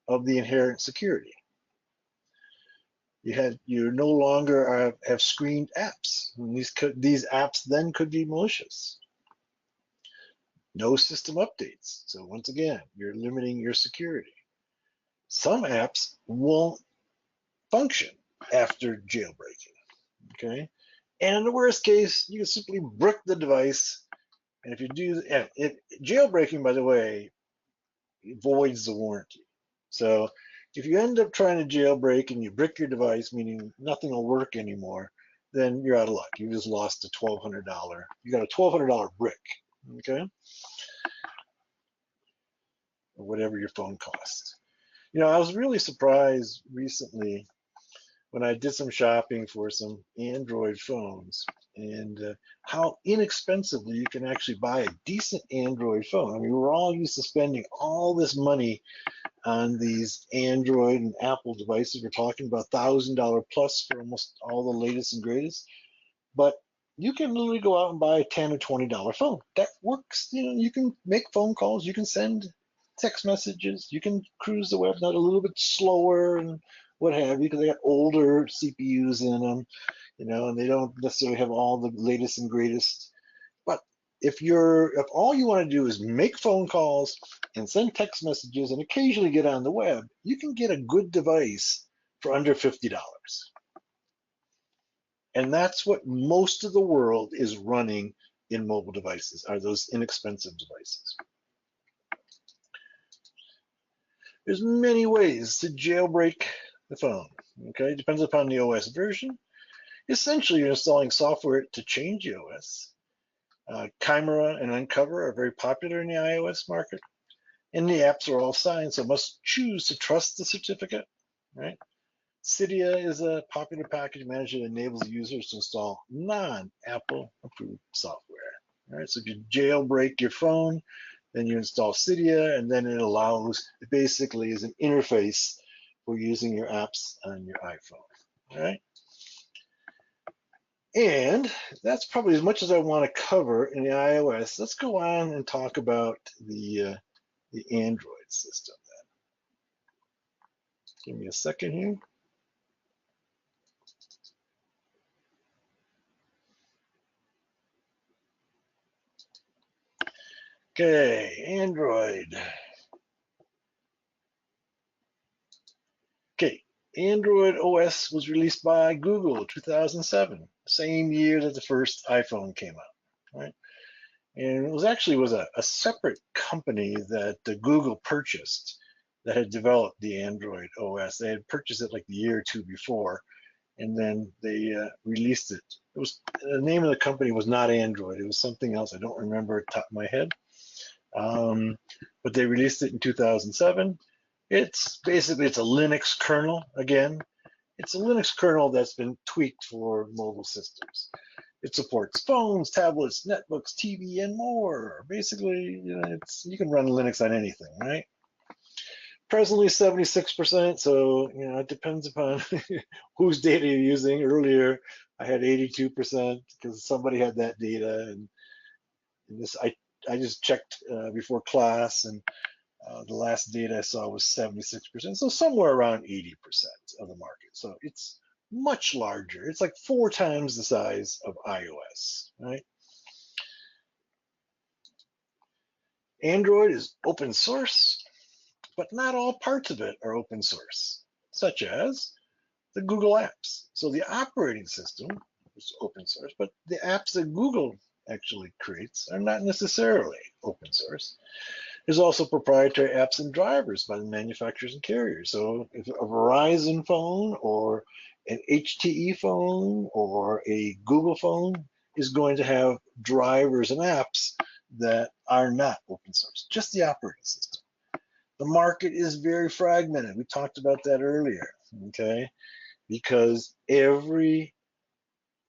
of the inherent security. You no longer have screened apps. And these apps then could be malicious. No system updates. So once again, you're limiting your security. Some apps won't function after jailbreaking. Okay, and in the worst case, you can simply brick the device. And if you do, jailbreaking, by the way, voids the warranty. So if you end up trying to jailbreak and you brick your device, meaning nothing will work anymore, then you're out of luck. You just lost a $1,200. You got a $1,200 brick, okay? Or whatever your phone costs. I was really surprised recently when I did some shopping for some Android phones and how inexpensively you can actually buy a decent Android phone. I mean, we're all used to spending all this money on these Android and Apple devices. We're talking about $1,000 plus for almost all the latest and greatest. But you can literally go out and buy a $10 or $20 phone. That works. You can make phone calls, you can send text messages, you can cruise the web, not a little bit slower and what have you, because they got older CPUs in them, and they don't necessarily have all the latest and greatest. But if all you want to do is make phone calls and send text messages and occasionally get on the web, you can get a good device for under $50. And that's what most of the world is running in mobile devices, are those inexpensive devices. There's many ways to jailbreak the phone. Okay, depends upon the OS version. Essentially, you're installing software to change the OS. Chimera and Uncover are very popular in the iOS market, and the apps are all signed, so must choose to trust the certificate, right? Cydia is a popular package manager that enables users to install non-Apple approved software. All right, so if you jailbreak your phone, then you install Cydia, and then it basically is an interface for using your apps on your iPhone. All right. And that's probably as much as I want to cover in the iOS. Let's go on and talk about the Android system then. Give me a second here. Okay, Android. Okay, Android OS was released by Google 2007, same year that the first iPhone came out, right? And it was actually a separate company that Google purchased that had developed the Android OS. They had purchased it like the year or two before, and then they released it. It was the name of the company was not Android. It was something else. I don't remember at the top of my head. But they released it in 2007. It's a Linux kernel again. It's a Linux kernel that's been tweaked for mobile systems. It supports phones, tablets, netbooks, TV, and more. Basically, you can run Linux on anything, right? Presently 76%, so it depends upon whose data you're using. Earlier, I had 82% because somebody had that data, and this I just checked before class, and the last data I saw was 76%, so somewhere around 80% of the market. So it's much larger. It's like 4 times the size of iOS, right? Android is open source, but not all parts of it are open source, such as the Google apps. So the operating system is open source, but the apps that Google actually creates are not necessarily open source. There's also proprietary apps and drivers by the manufacturers and carriers. So if a Verizon phone or an HTE phone or a Google phone is going to have drivers and apps that are not open source, just the operating system. The market is very fragmented. We talked about that earlier, okay? Because every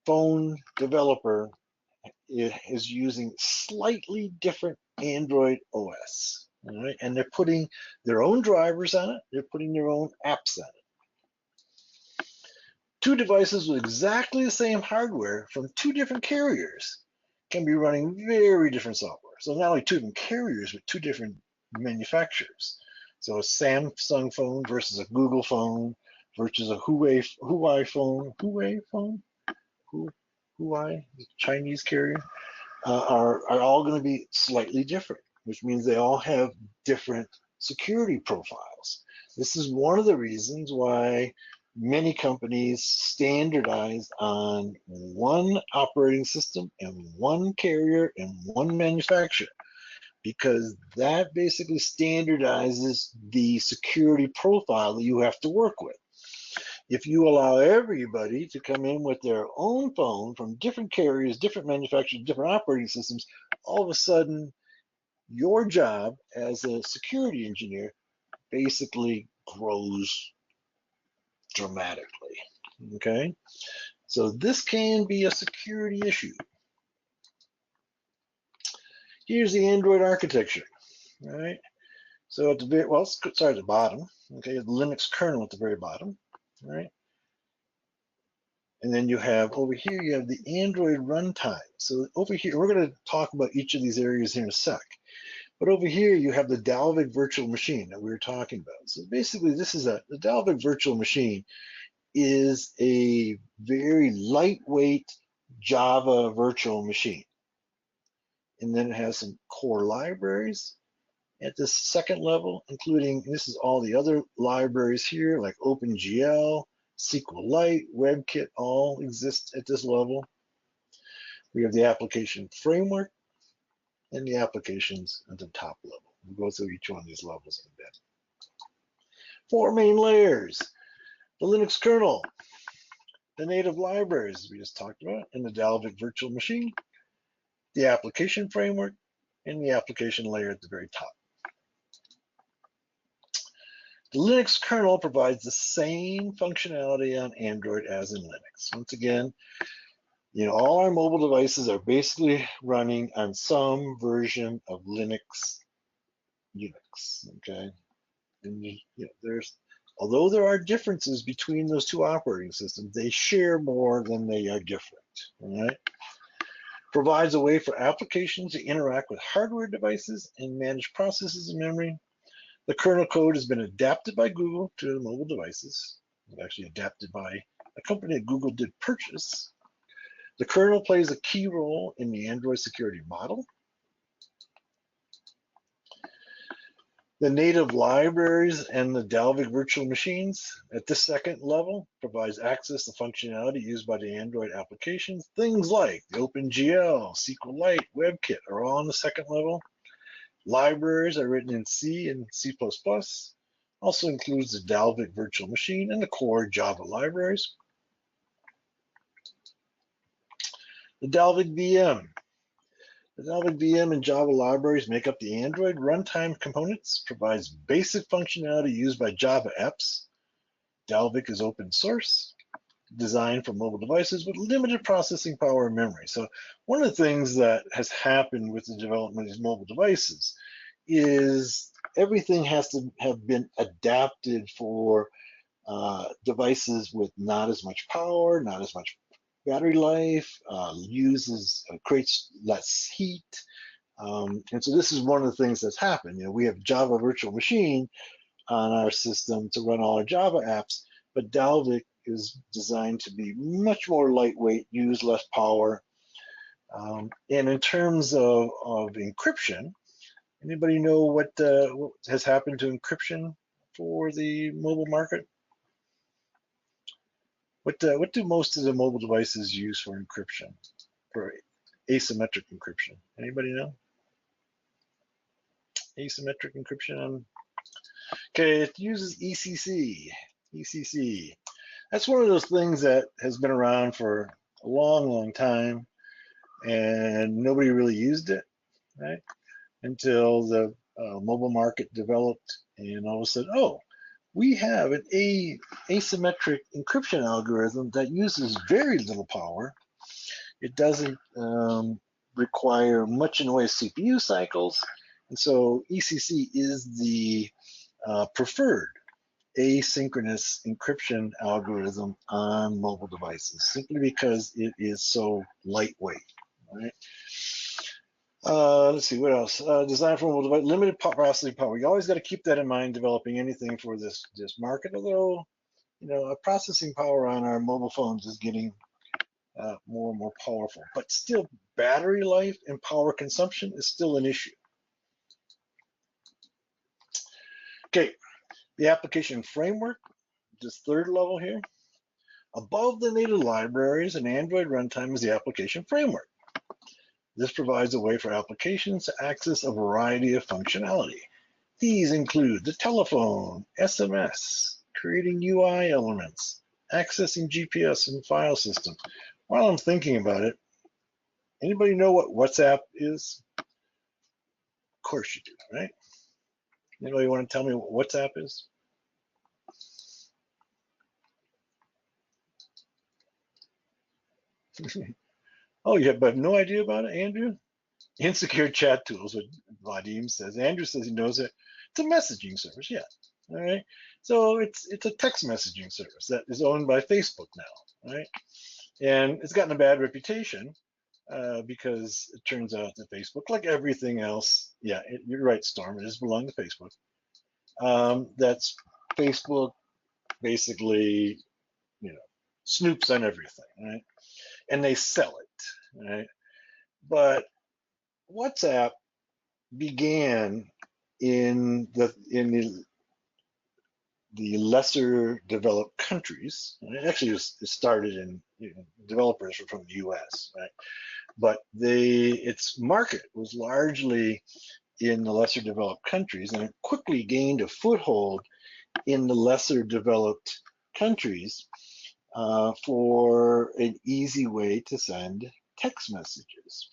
phone developer is using slightly different Android OS, all right? And they're putting their own drivers on it. They're putting their own apps on it. 2 devices with exactly the same hardware from 2 different carriers can be running very different software. So not only 2 different carriers, but 2 different manufacturers. So a Samsung phone versus a Google phone versus a Huawei phone, Huawei, Chinese carrier, are all going to be slightly different, which means they all have different security profiles. This is one of the reasons why many companies standardize on one operating system and one carrier and one manufacturer, because that basically standardizes the security profile that you have to work with. If you allow everybody to come in with their own phone from different carriers, different manufacturers, different operating systems, all of a sudden your job as a security engineer basically grows dramatically, okay? So this can be a security issue. Here's the Android architecture, all right? So at the very, well, sorry, at the bottom, okay, the Linux kernel at the very bottom, all right? And then you have over here, you have the Android runtime. So over here, we're going to talk about each of these areas here in a sec. But over here, you have the Dalvik virtual machine that we were talking about. So basically, the Dalvik virtual machine is a very lightweight Java virtual machine. And then it has some core libraries at the second level, including, this is all the other libraries here, like OpenGL, SQLite, WebKit, all exist at this level. We have the application framework and the applications at the top level. We'll go through each one of these levels in a bit. 4 main layers. The Linux kernel, the native libraries we just talked about, and the Dalvik virtual machine, the application framework, and the application layer at the very top. The Linux kernel provides the same functionality on Android as in Linux. Once again, all our mobile devices are basically running on some version of Linux, Unix, okay? And although there are differences between those two operating systems, they share more than they are different, all right? Provides a way for applications to interact with hardware devices and manage processes in memory. The kernel code has been adapted by Google to the mobile devices. Actually adapted by a company that Google did purchase. The kernel plays a key role in the Android security model. The native libraries and the Dalvik virtual machines at this second level provides access to functionality used by the Android applications. Things like the OpenGL, SQLite, WebKit are all on the second level. Libraries are written in C and C++. Also includes the Dalvik virtual machine and the core Java libraries. The Dalvik VM. The Dalvik VM and Java libraries make up the Android runtime components, provides basic functionality used by Java apps. Dalvik is open source, designed for mobile devices with limited processing power and memory. So one of the things that has happened with the development of these mobile devices is everything has to have been adapted for devices with not as much power, not as much battery life, creates less heat. And so this is one of the things that's happened. We have Java virtual machine on our system to run all our Java apps, but Dalvik is designed to be much more lightweight, use less power. And in terms of encryption, anybody know what has happened to encryption for the mobile market? What do most of the mobile devices use for encryption, for asymmetric encryption? Anybody know? Asymmetric encryption. Okay, it uses ECC. ECC. That's one of those things that has been around for a long, long time, and nobody really used it, right? Until the mobile market developed, and all of a sudden, oh, we have an asymmetric encryption algorithm that uses very little power. It doesn't require much in the way of CPU cycles, and so ECC is the preferred asynchronous encryption algorithm on mobile devices, simply because it is so lightweight. Right? Let's see, what else? Design for mobile device, limited processing power. You always got to keep that in mind developing anything for this market, although, processing power on our mobile phones is getting more and more powerful, but still battery life and power consumption is still an issue. Okay, the application framework, this third level here. Above the native libraries and Android runtime is the application framework. This provides a way for applications to access a variety of functionality. These include the telephone, SMS, creating UI elements, accessing GPS and file systems. While I'm thinking about it, anybody know what WhatsApp is? Of course you do, right? Anybody want to tell me what WhatsApp is? Oh, you have no idea about it, Andrew? Insecure chat tools, what Vadim says. Andrew says he knows it. It's a messaging service, yeah. All right. So it's a text messaging service that is owned by Facebook now, right? And it's gotten a bad reputation because it turns out that Facebook, like everything else, yeah, you're right, Storm, it does belong to Facebook. That's Facebook basically, snoops on everything, right? And they sell it, right? But WhatsApp began in the lesser developed countries. And actually, it started in developers were from the U.S., right? But its market was largely in the lesser developed countries, and it quickly gained a foothold in the lesser developed countries for an easy way to send text messages.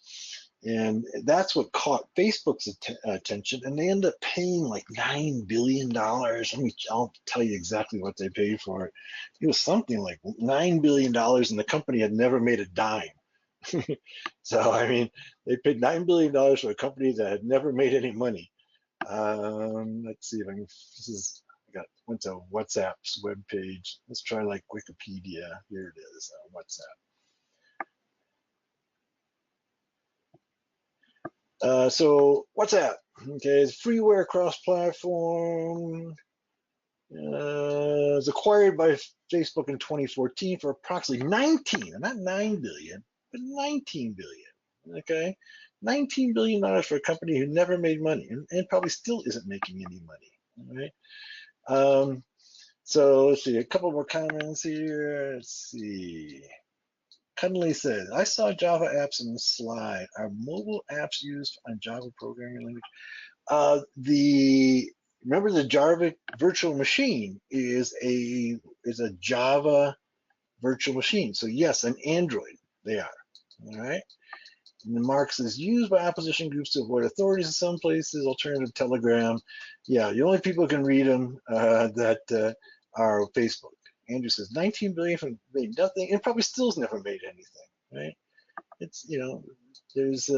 And that's what caught Facebook's attention, and they ended up paying like $9 billion. I'll tell you exactly what they paid for it. It was something like $9 billion, and the company had never made a dime. So, I mean, they paid $9 billion for a company that had never made any money. Let's see if I can, went to WhatsApp's webpage. Let's try like Wikipedia. Here it is, WhatsApp. So WhatsApp, okay, it's freeware cross-platform. It's acquired by Facebook in 2014 for approximately 19, not 9 billion, but 19 billion. Okay, $19 billion for a company who never made money and probably still isn't making any money. All right. So let's see, a couple more comments here. Let's see. Cunley says, I saw Java apps in the slide. Are mobile apps used on Java programming language? Remember the Java virtual machine is a Java virtual machine. So yes, an Android they are. All right. And then Mark says, used by opposition groups to avoid authorities in some places, alternative Telegram. Yeah, the only people who can read them that are Facebook. Andrew says 19 billion from made nothing, and probably still's never made anything, right? It's, there's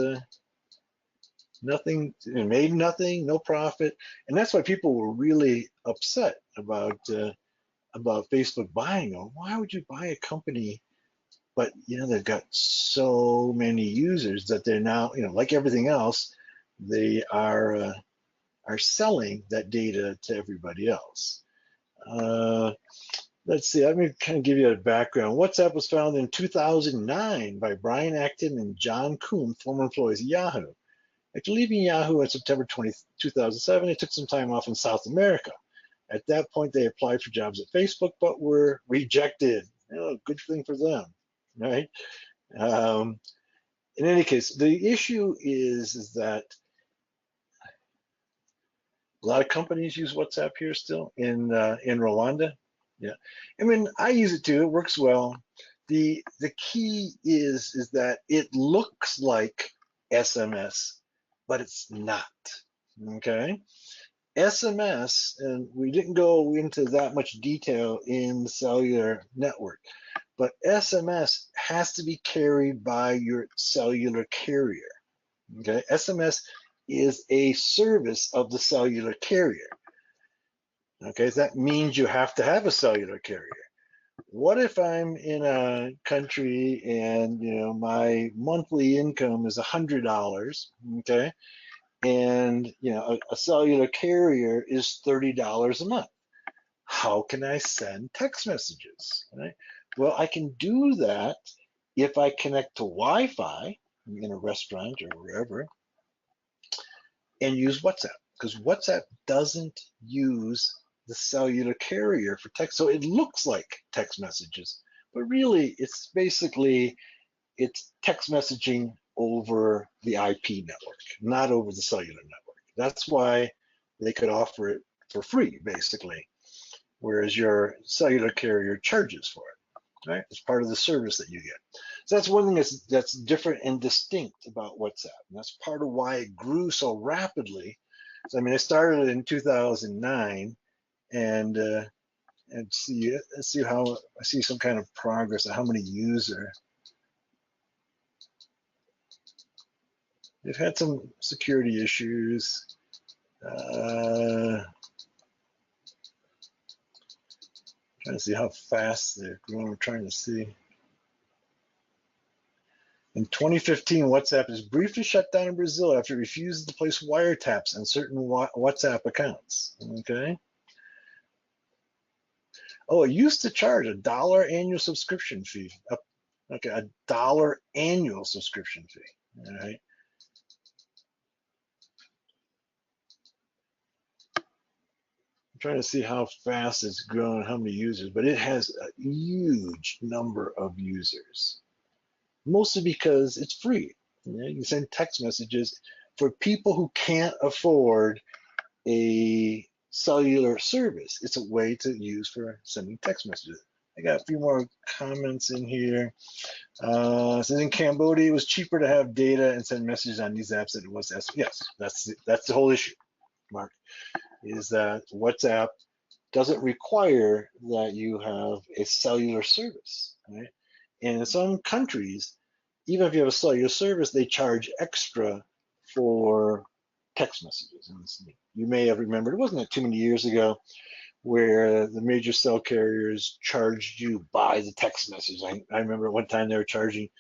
nothing, made nothing, no profit, and that's why people were really upset about Facebook buying them. Why would you buy a company? But they've got so many users that they're now, like everything else, they are selling that data to everybody else. Let's see, let me kind of give you a background. WhatsApp was founded in 2009 by Brian Acton and John Coombe, former employees of Yahoo. After leaving Yahoo in September 2007, they took some time off in South America. At that point, they applied for jobs at Facebook, but were rejected. Good thing for them, right? In any case, the issue is that a lot of companies use WhatsApp here still in Rwanda. Yeah, I mean, I use it too. It works well. The key is that it looks like SMS, but it's not. Okay, SMS, and we didn't go into that much detail in the cellular network, but SMS has to be carried by your cellular carrier. Okay, SMS is a service of the cellular carrier. Okay, so that means you have to have a cellular carrier. What if I'm in a country and my monthly income is $100, okay, and a cellular carrier is $30 a month? How can I send text messages? Right? Well, I can do that if I connect to Wi-Fi in a restaurant or wherever and use WhatsApp, because WhatsApp doesn't use the cellular carrier for text. So it looks like text messages, but really it's text messaging over the IP network, not over the cellular network. That's why they could offer it for free, basically, whereas your cellular carrier charges for it, right? It's part of the service that you get. So that's one thing that's different and distinct about WhatsApp, and that's part of why it grew so rapidly. So, I mean, it started in 2009, and let's see how I see some kind of progress of how many users. They've had some security issues. Trying to see how fast they're growing. I'm trying to see. In 2015, WhatsApp is briefly shut down in Brazil after it refuses to place wiretaps on certain WhatsApp accounts. Okay. Oh, it used to charge $1 annual subscription fee. Okay, $1 annual subscription fee. All right. I'm trying to see how fast it's grown, how many users, but it has a huge number of users. Mostly because it's free. You can send text messages for people who can't afford a cellular service. It's a way to use for sending text messages. I got a few more comments in here. It says in Cambodia, it was cheaper to have data and send messages on these apps than it was SMS. Yes, that's the whole issue, Mark, is that WhatsApp doesn't require that you have a cellular service, right? And in some countries, even if you have a cellular service, they charge extra for text messages. And you may have remembered, it wasn't too many years ago, where the major cell carriers charged you by the text message. I remember one time they were charging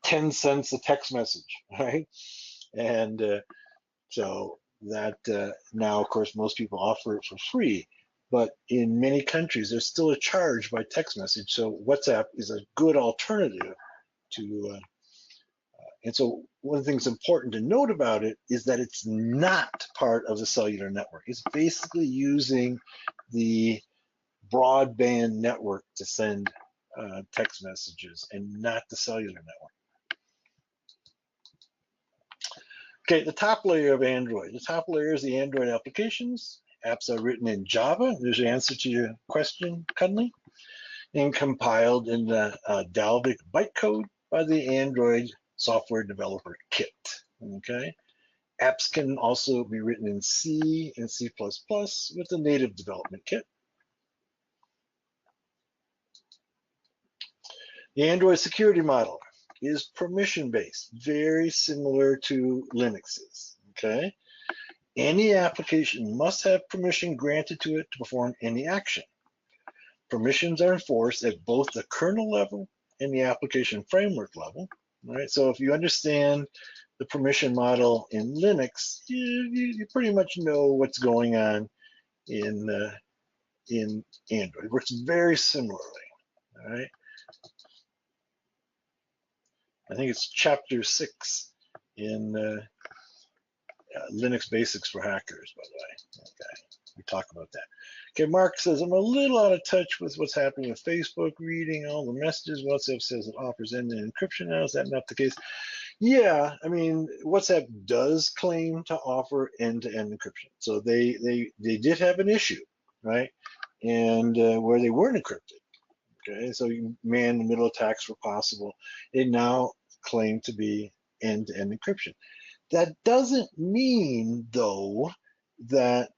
10 cents a text message, right? And so that now, of course, most people offer it for free. But in many countries, there's still a charge by text message. So WhatsApp is a good alternative to, and so one of the things important to note about it is that it's not part of the cellular network. It's basically using the broadband network to send text messages and not the cellular network. Okay, the top layer of Android. The top layer is the Android applications. Apps are written in Java. There's your answer to your question, Cunley, and compiled in the Dalvik bytecode by the Android Software Developer Kit. Okay, apps can also be written in C and C++ with the native development kit. The Android security model is permission-based, very similar to Linux's, okay? Any application must have permission granted to it to perform any action. Permissions are enforced at both the kernel level and the application framework level, right? So if you understand the permission model in Linux, you pretty much know what's going on in Android. It works very similarly, all right? I think it's chapter 6 in Linux Basics for Hackers, by the way. Okay, we talk about that. Okay, Mark says, I'm a little out of touch with what's happening with Facebook, reading all the messages. WhatsApp says it offers end-to-end encryption now. Is that not the case? Yeah, I mean, WhatsApp does claim to offer end-to-end encryption. So they did have an issue, right? And where they weren't encrypted. Okay, so man-in-the-middle attacks were possible. They now claim to be end-to-end encryption. That doesn't mean, though, that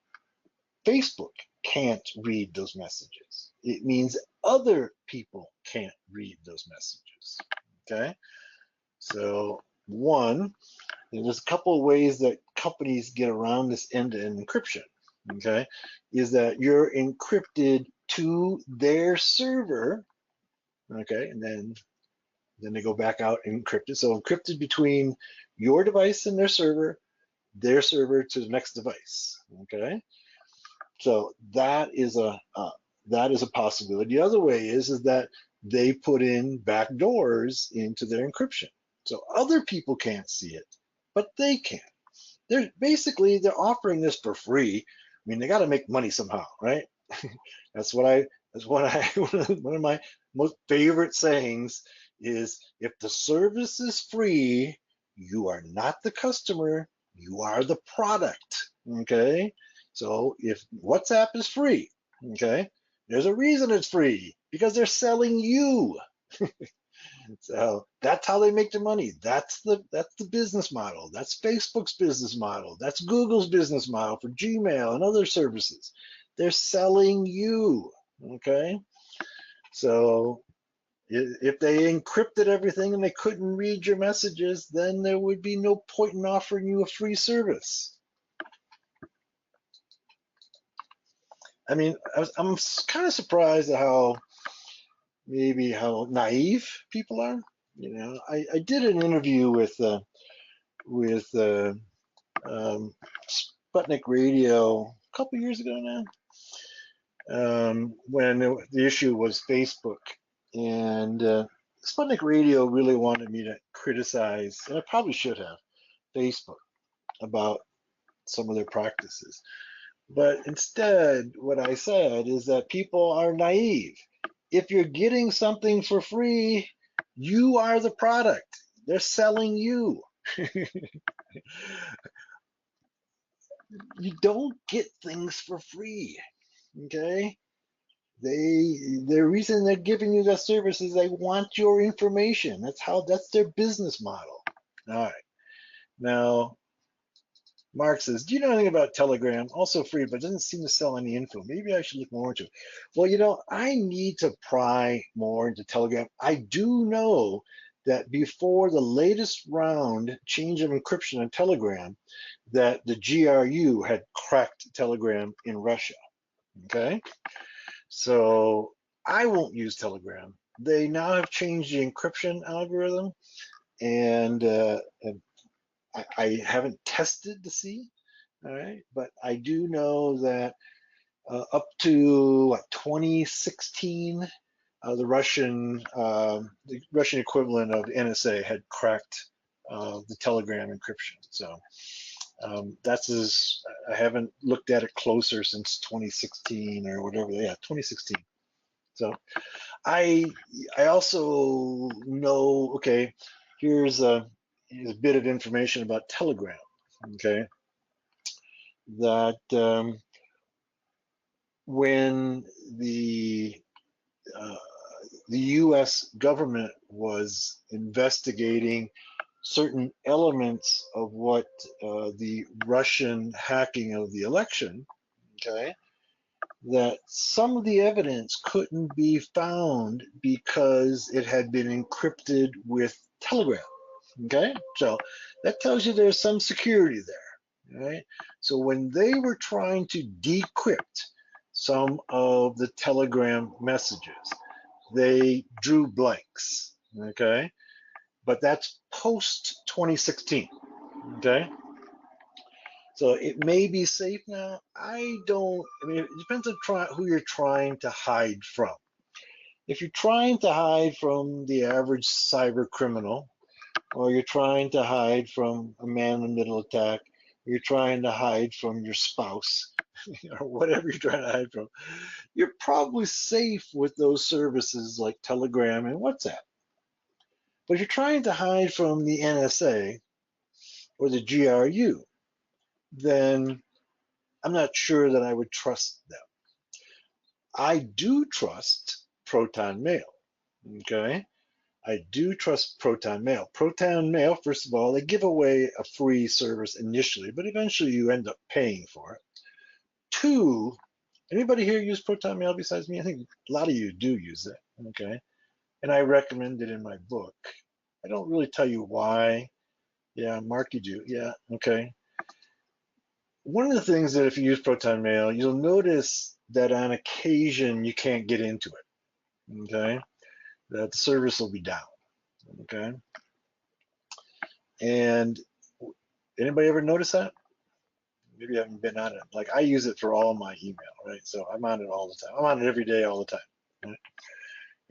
Facebook can't read those messages. It means other people can't read those messages. Okay, so one, there's a couple of ways that companies get around this end-to-end encryption. Okay, is that you're encrypted to their server. Okay, and then they go back out encrypted. So encrypted between your device and their server to the next device. Okay, so that is a possibility. The other way is that they put in backdoors into their encryption, so other people can't see it, but they can. They're offering this for free. I mean, they got to make money somehow, right? One of my most favorite sayings is, if the service is free, you are not the customer, you are the product. Okay, so if WhatsApp is free, okay, there's a reason it's free, because they're selling you. So that's how they make their money. That's the business model. That's Facebook's business model. That's Google's business model for Gmail and other services. They're selling you. Okay, so if they encrypted everything and they couldn't read your messages, then there would be no point in offering you a free service. I mean, I'm kind of surprised at how naive people are. You know, I did an interview with Sputnik Radio a couple years ago now, when the issue was Facebook, and Sputnik Radio really wanted me to criticize, and I probably should have, Facebook about some of their practices. But instead, what I said is that people are naive. If you're getting something for free, you are the product. They're selling you. You don't get things for free, okay? The reason they're giving you that service is they want your information. That's their business model. All right. Now, Mark says, do you know anything about Telegram? Also free, but doesn't seem to sell any info. Maybe I should look more into it. Well, I need to pry more into Telegram. I do know that before the latest round change of encryption on Telegram, that the GRU had cracked Telegram in Russia. Okay, so I won't use Telegram. They now have changed the encryption algorithm, and I haven't tested to see. All right, but I do know that up to 2016, the Russian equivalent of NSA had cracked the Telegram encryption. So I haven't looked at it closer since 2016 or whatever. Yeah, 2016. So I I also know. Okay, here's a bit of information about Telegram. Okay, that when uh, the U.S. government was investigating certain elements of what the Russian hacking of the election, okay, that some of the evidence couldn't be found because it had been encrypted with Telegram. Okay, so that tells you there's some security there. Right? So when they were trying to decrypt some of the Telegram messages, they drew blanks. Okay, but that's post 2016. Okay, so it may be safe now. I mean, it depends on who you're trying to hide from. If you're trying to hide from the average cyber criminal, or you're trying to hide from a man in the middle attack, or you're trying to hide from your spouse, or whatever you're trying to hide from, you're probably safe with those services like Telegram and WhatsApp. But if you're trying to hide from the NSA or the GRU, then I'm not sure that I would trust them. I do trust Proton Mail. Okay. I do trust Proton Mail. Proton Mail, first of all, they give away a free service initially, but eventually you end up paying for it. Two, anybody here use Proton Mail besides me? I think a lot of you do use it. Okay. And I recommend it in my book. I don't really tell you why. Yeah, Mark, you do. Yeah. Okay. One of the things that if you use Proton Mail, you'll notice that on occasion you can't get into it. Okay. That the service will be down. Okay. And anybody ever notice that? Maybe you haven't been on it. Like I use it for all my email, right? So I'm on it all the time. I'm on it every day, all the time. Right?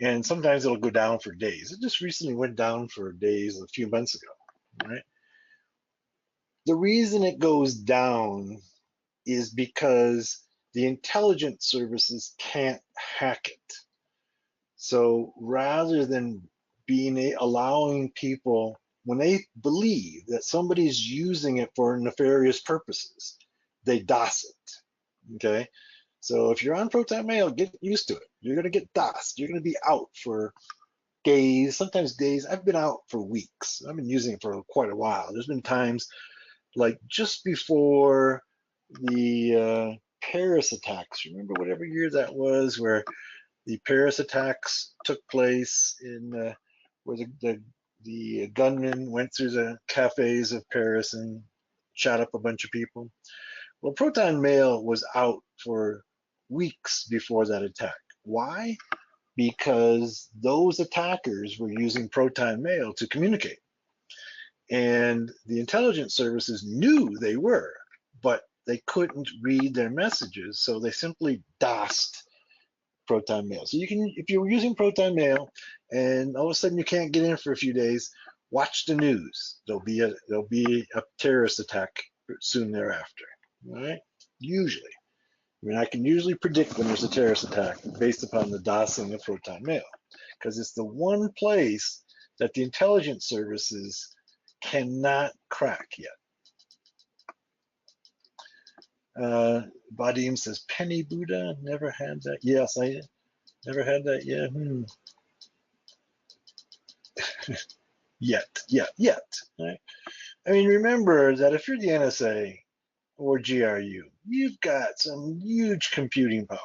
And sometimes it'll go down for days. It just recently went down for days a few months ago, right? The reason it goes down is because the intelligence services can't hack it. So rather than allowing people, when they believe that somebody's using it for nefarious purposes, they DOS it. Okay. So if you're on Proton Mail, get used to it. You're going to get DOSed. You're going to be out for days, sometimes days. I've been out for weeks. I've been using it for quite a while. There's been times like just before the Paris attacks. Remember whatever year that was, where the Paris attacks took place where the gunmen went through the cafes of Paris and shot up a bunch of people. Well, Proton Mail was out for weeks before that attack. Why? Because those attackers were using Proton Mail to communicate. And the intelligence services knew they were, but they couldn't read their messages, so they simply DOSed Proton Mail. So you can, if you're using Proton Mail and all of a sudden you can't get in for a few days, watch the news. There'll be a terrorist attack soon thereafter. All right? Usually. I mean, I can usually predict when there's a terrorist attack based upon the DOSing of Proton Mail, because it's the one place that the intelligence services cannot crack yet. Vadim says, Penny Buddha, never had that. Yes, I never had that yet. Yet. Right? I mean, remember that if you're the NSA or GRU, you've got some huge computing power.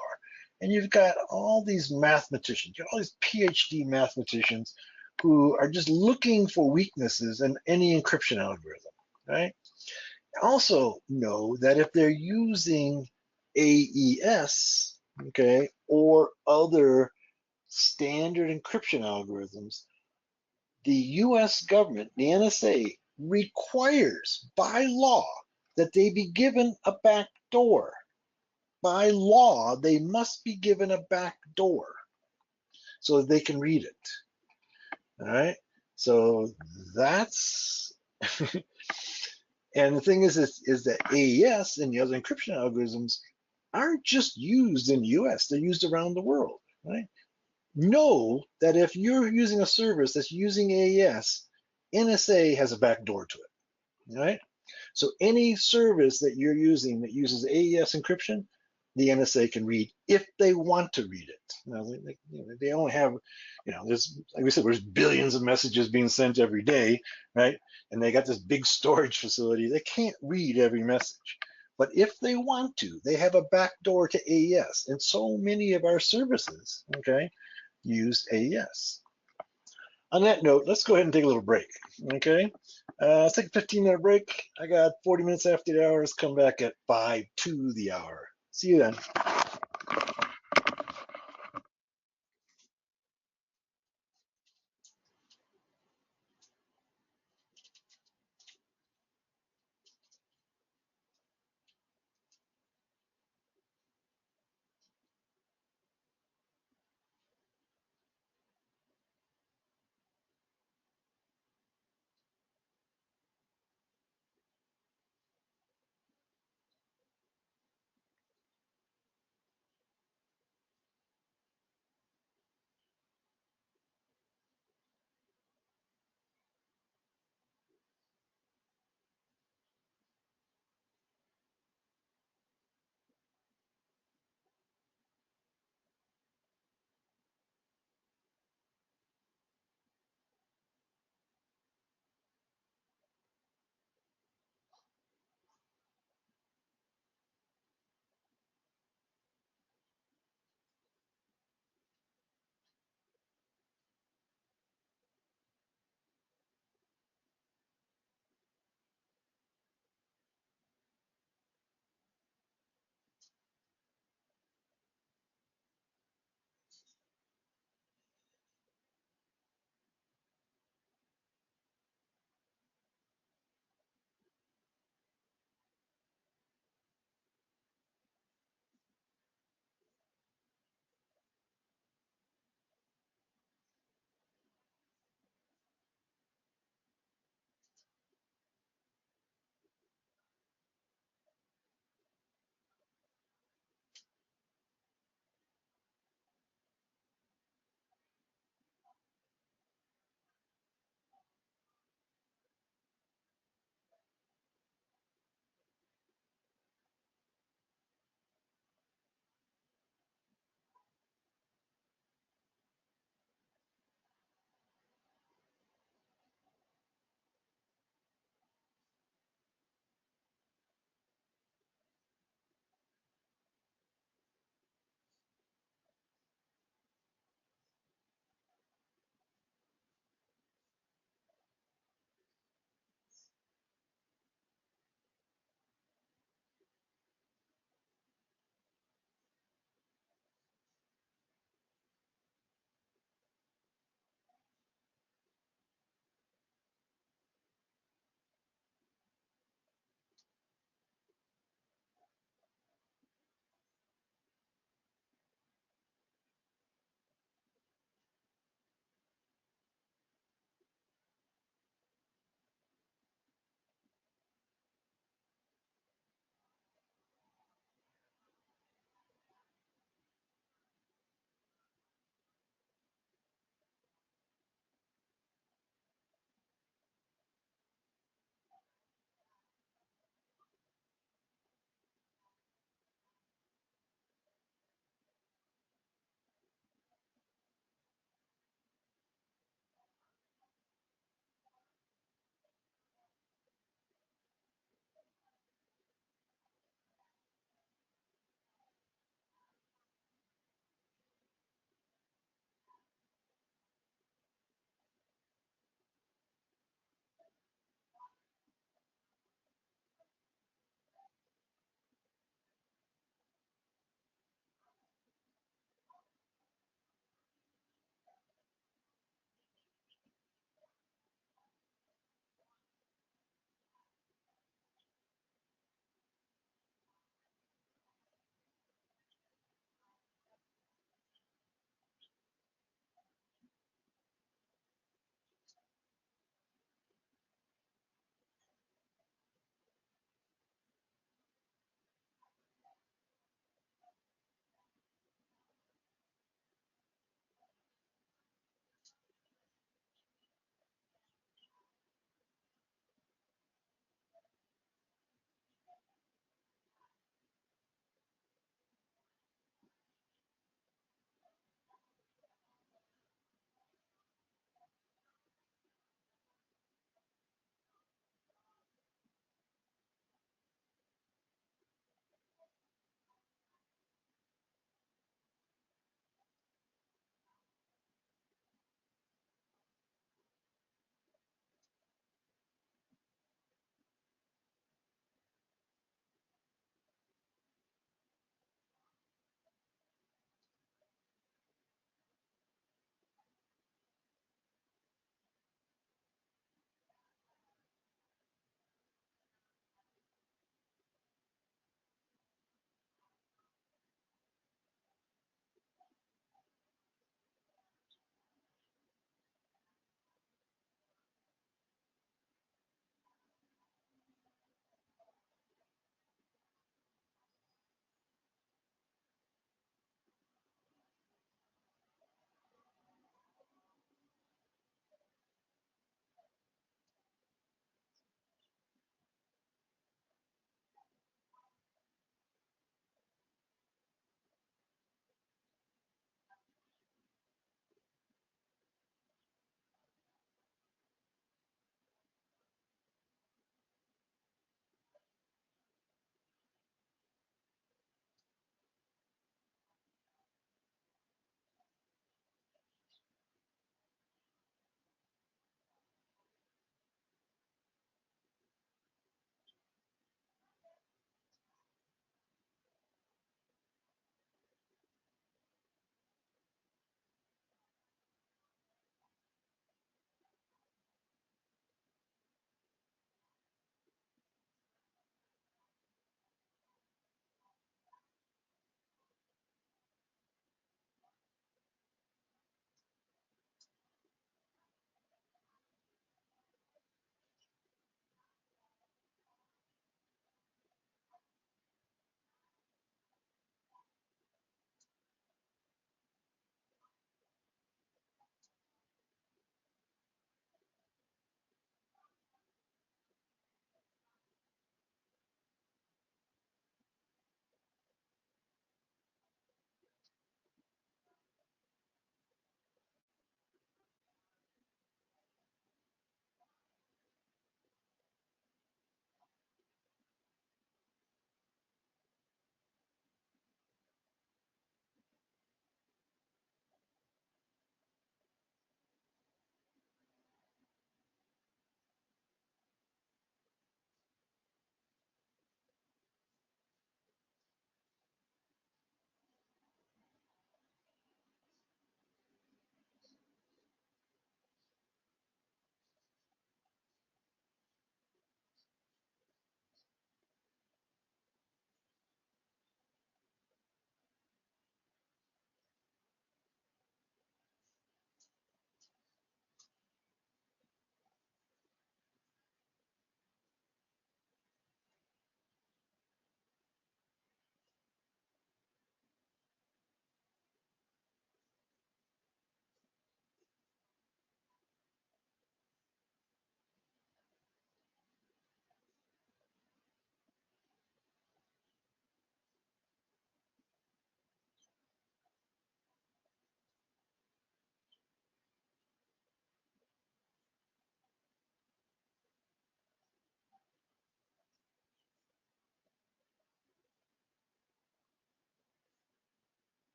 And you've got all these mathematicians, you have all these PhD mathematicians who are just looking for weaknesses in any encryption algorithm, right? Also know that if they're using AES, okay, or other standard encryption algorithms, the US government, the NSA, requires by law that they be given a back door. By law, they must be given a back door so that they can read it. All right. So that's and the thing is that AES and the other encryption algorithms aren't just used in the US, they're used around the world, right? Know that if you're using a service that's using AES, NSA has a backdoor to it, right? So any service that you're using that uses AES encryption, the NSA can read if they want to read it. Now, they only have, there's, like we said, there's billions of messages being sent every day, right? And they got this big storage facility. They can't read every message. But if they want to, they have a backdoor to AES. And so many of our services, okay, use AES. On that note, let's go ahead and take a little break, okay? Let's take a 15-minute break. I got 40 minutes after the hours. Come back at 5 to the hour. See you then.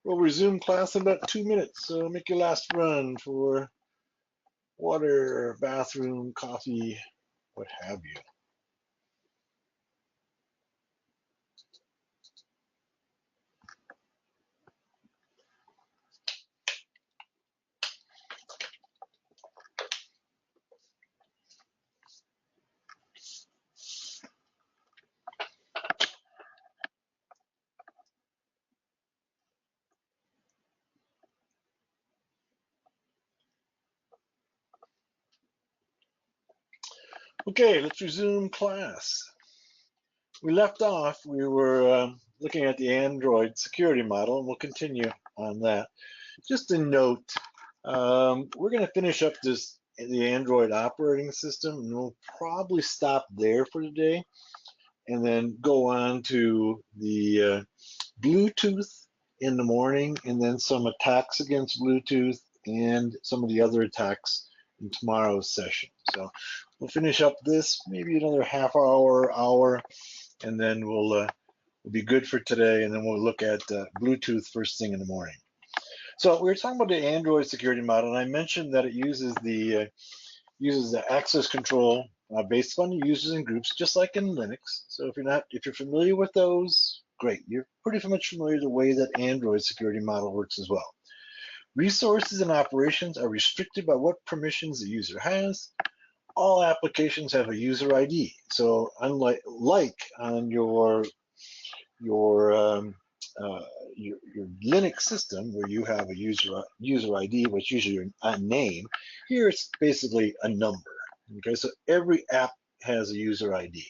We'll resume class in about 2 minutes, so make your last run for water, bathroom, coffee, what have you. Okay, let's resume class. We left off, we were looking at the Android security model, and we'll continue on that. Just a note, we're going to finish up the Android operating system, and we'll probably stop there for today, and then go on to the Bluetooth in the morning, and then some attacks against Bluetooth, and some of the other attacks in tomorrow's session. So we'll finish up this, maybe another half hour, and then we'll be good for today, and then we'll look at Bluetooth first thing in the morning. So we were talking about the Android security model, and I mentioned that it uses the access control based on users and groups, just like in Linux. So if you're familiar with those, great. You're pretty much familiar with the way that Android security model works as well. Resources and operations are restricted by what permissions the user has. All applications have a user ID. So unlike on your Linux system, where you have a user ID, which is usually a name, here it's basically a number. Okay, so every app has a user ID.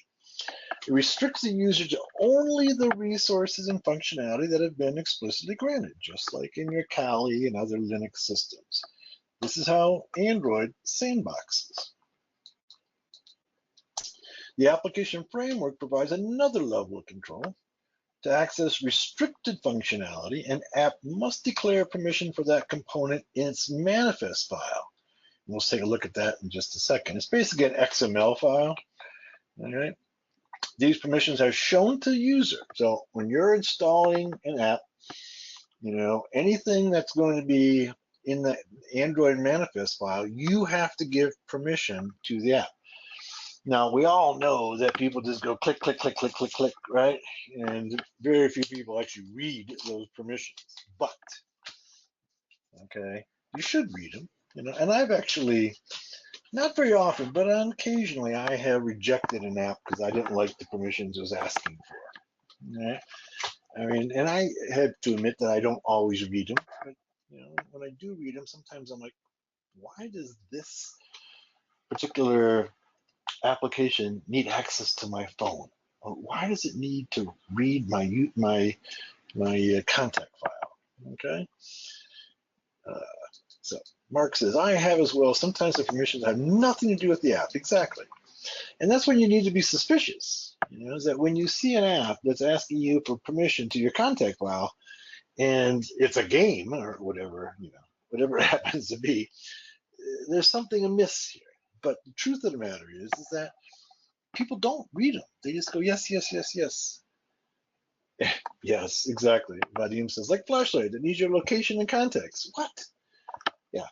It restricts the user to only the resources and functionality that have been explicitly granted, just like in your Kali and other Linux systems. This is how Android sandboxes. The application framework provides another level of control. To access restricted functionality, an app must declare permission for that component in its manifest file. We'll take a look at that in just a second. It's basically an XML file. All right. These permissions are shown to the user. So when you're installing an app, anything that's going to be in the Android manifest file, you have to give permission to the app. Now, we all know that people just go click, click, click, click, click, click, right? And very few people actually read those permissions. But, okay, you should read them. And I've actually, not very often, but occasionally, I have rejected an app because I didn't like the permissions it was asking for. Right? I mean, and I have to admit that I don't always read them. But, when I do read them, sometimes I'm like, why does this particular application need access to my phone? Why does it need to read my contact file? Okay. So Mark says, I have as well. Sometimes the permissions have nothing to do with the app. Exactly. And that's when you need to be suspicious. Is that when you see an app that's asking you for permission to your contact file, and it's a game or whatever, whatever it happens to be, there's something amiss here. But the truth of the matter is that people don't read them. They just go, yes, yes, yes, yes. Yes, exactly. Vadim says, like flashlight, it needs your location and context. What? Yeah.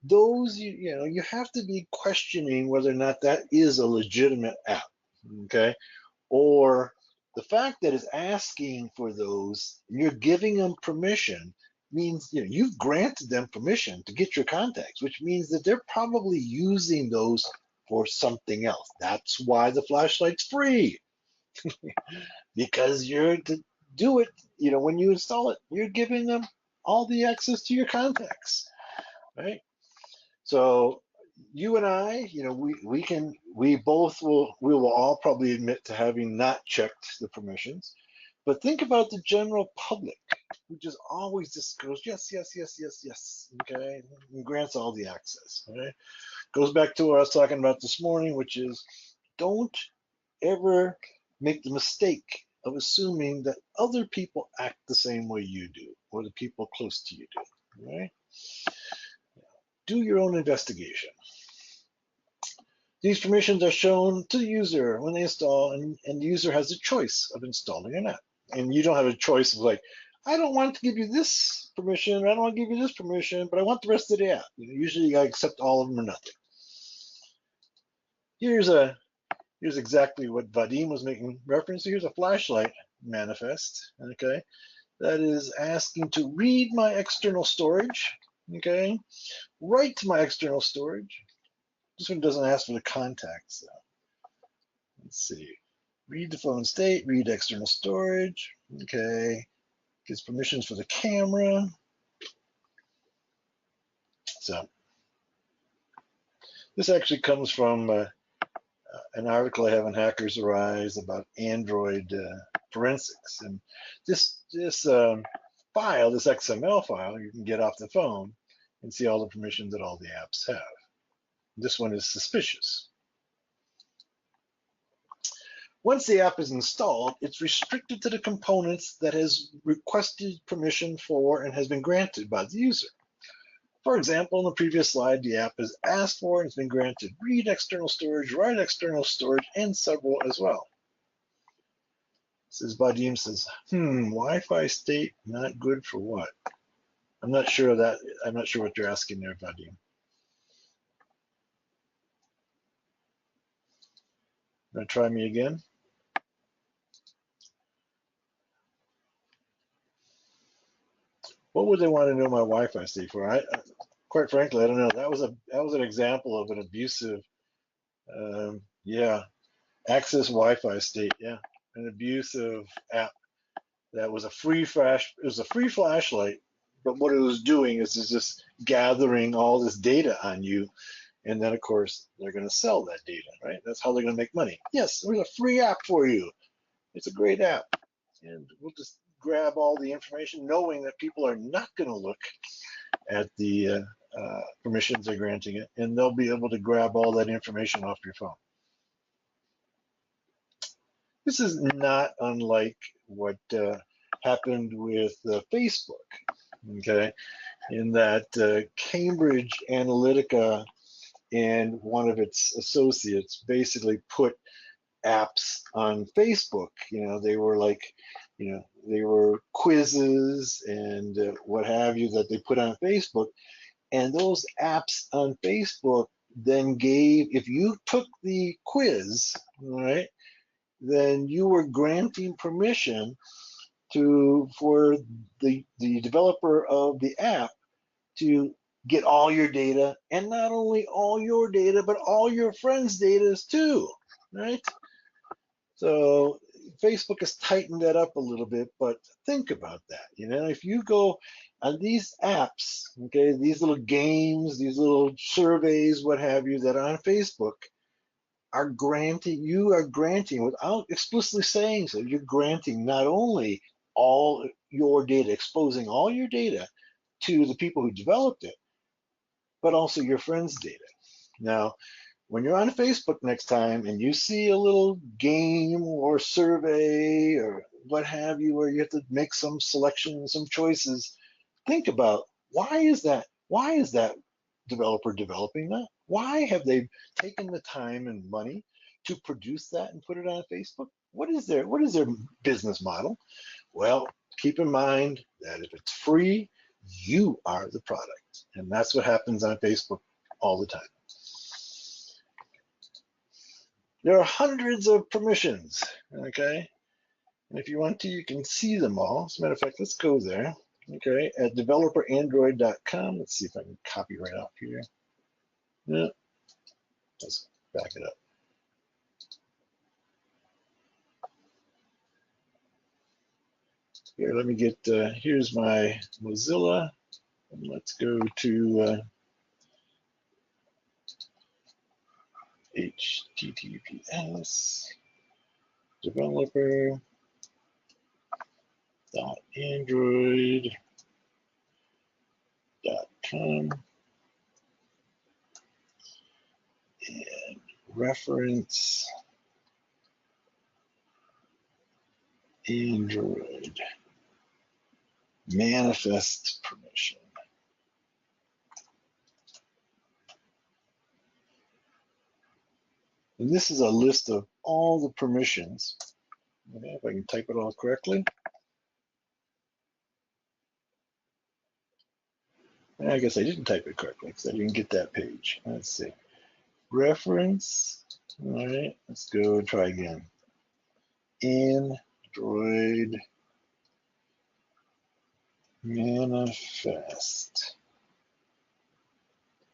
Those, you have to be questioning whether or not that is a legitimate app, okay? Or the fact that it's asking for those, you're giving them permission, means you've granted them permission to get your contacts, which means that they're probably using those for something else. That's why the flashlight's free. Because you're to do it, when you install it, you're giving them all the access to your contacts, right? So you and I, we will all probably admit to having not checked the permissions. But think about the general public, who just always just goes, yes, yes, yes, yes, yes, okay, and grants all the access, okay? Goes back to what I was talking about this morning, which is don't ever make the mistake of assuming that other people act the same way you do, or the people close to you do, right? Do your own investigation. These permissions are shown to the user when they install, and the user has a choice of installing or not. And you don't have a choice of like, I don't want to give you this permission, I don't want to give you this permission, but I want the rest of the app. Usually you gotta accept all of them or nothing. Here's exactly what Vadim was making reference to. Here's a flashlight manifest, okay? That is asking to read my external storage, okay? Write to my external storage. This one doesn't ask for the contacts, though. Let's see. Read the phone state, read external storage, okay? Gives permissions for the camera. So this actually comes from an article I have on Hackers Arise about Android forensics. And this file, this XML file, you can get off the phone and see all the permissions that all the apps have. This one is suspicious. Once the app is installed, it's restricted to the components that has requested permission for and has been granted by the user. For example, in the previous slide, the app is asked for and has been granted read external storage, write external storage, and several as well. Says Vadim says, Wi-Fi state not good for what? I'm not sure that. I'm not sure what you're asking there, Vadim. Gonna try me again. What would they want to know my Wi-Fi state for? Quite frankly, I don't know. That was an example of an abusive, access Wi-Fi state. Yeah, an abusive app that was a free flash. It was a free flashlight, but what it was doing is just gathering all this data on you, and then of course they're going to sell that data, right? That's how they're going to make money. Yes, there's a free app for you. It's a great app, and we'll just grab all the information, knowing that people are not going to look at the permissions they're granting it, and they'll be able to grab all that information off your phone. This is not unlike what happened with Facebook, okay? In that Cambridge Analytica and one of its associates basically put apps on Facebook. They were like, they were quizzes and what have you that they put on Facebook. And those apps on Facebook then gave, if you took the quiz, right, then you were granting permission for the developer of the app to get all your data, and not only all your data, but all your friends' data too, right? So Facebook has tightened that up a little bit, but think about that. If you go on these apps, okay, these little games, these little surveys, what have you, that are on Facebook, you are granting without explicitly saying so, you're granting not only all your data, exposing all your data to the people who developed it, but also your friends' data. Now, when you're on Facebook next time and you see a little game or survey or what have you, where you have to make some selections, some choices, think about why is that developer developing that? Why have they taken the time and money to produce that and put it on Facebook? What is their business model? Well, keep in mind that if it's free, you are the product. And that's what happens on Facebook all the time. There are hundreds of permissions, okay? And if you want to, you can see them all. As a matter of fact, let's go there, okay, at developerandroid.com. Let's see if I can copy right off here. Yeah, let's back it up. Here, let me get, here's my Mozilla. And let's go to HTTPS developer.android.com and reference Android manifest permission. And this is a list of all the permissions. Okay, if I can type it all correctly. I guess I didn't type it correctly because I didn't get that page. Let's see. Reference. All right, let's go try again. Android manifest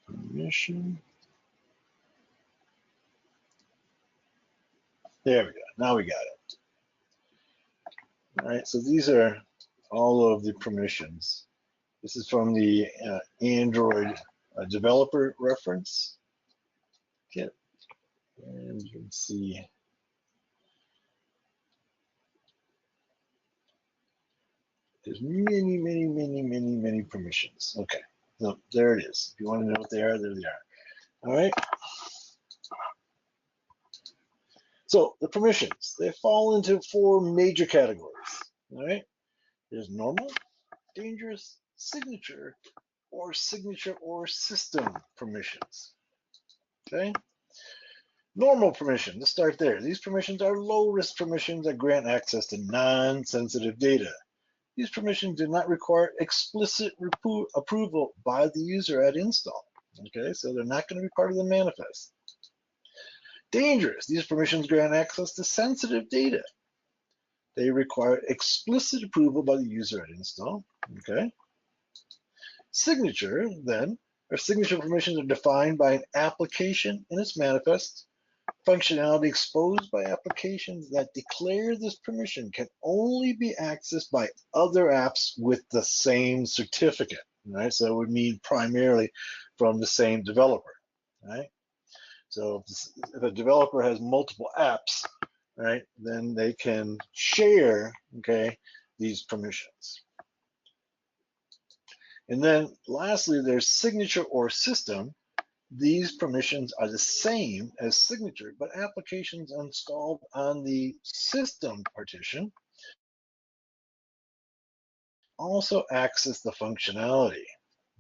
permission. There we go. Now we got it. All right, so these are all of the permissions. This is from the Android developer reference kit. And you can see there's many permissions. Okay, so there it is. If you want to know what they are, there they are. All right. So the permissions, they fall into 4 major categories. All right. There's normal, dangerous, signature or system permissions. Okay. Normal permission, let's start there. These permissions are low-risk permissions that grant access to non-sensitive data. These permissions do not require explicit approval by the user at install. Okay, so they're not going to be part of the manifest. Dangerous, these permissions grant access to sensitive data. They require explicit approval by the user at install. Okay. Signature, then, or signature permissions are defined by an application in its manifest. Functionality exposed by applications that declare this permission can only be accessed by other apps with the same certificate, right? So it would mean primarily from the same developer, right? So if a developer has multiple apps, right, then they can share, okay, these permissions. And then lastly, there's signature or system. These permissions are the same as signature, but applications installed on the system partition also access the functionality.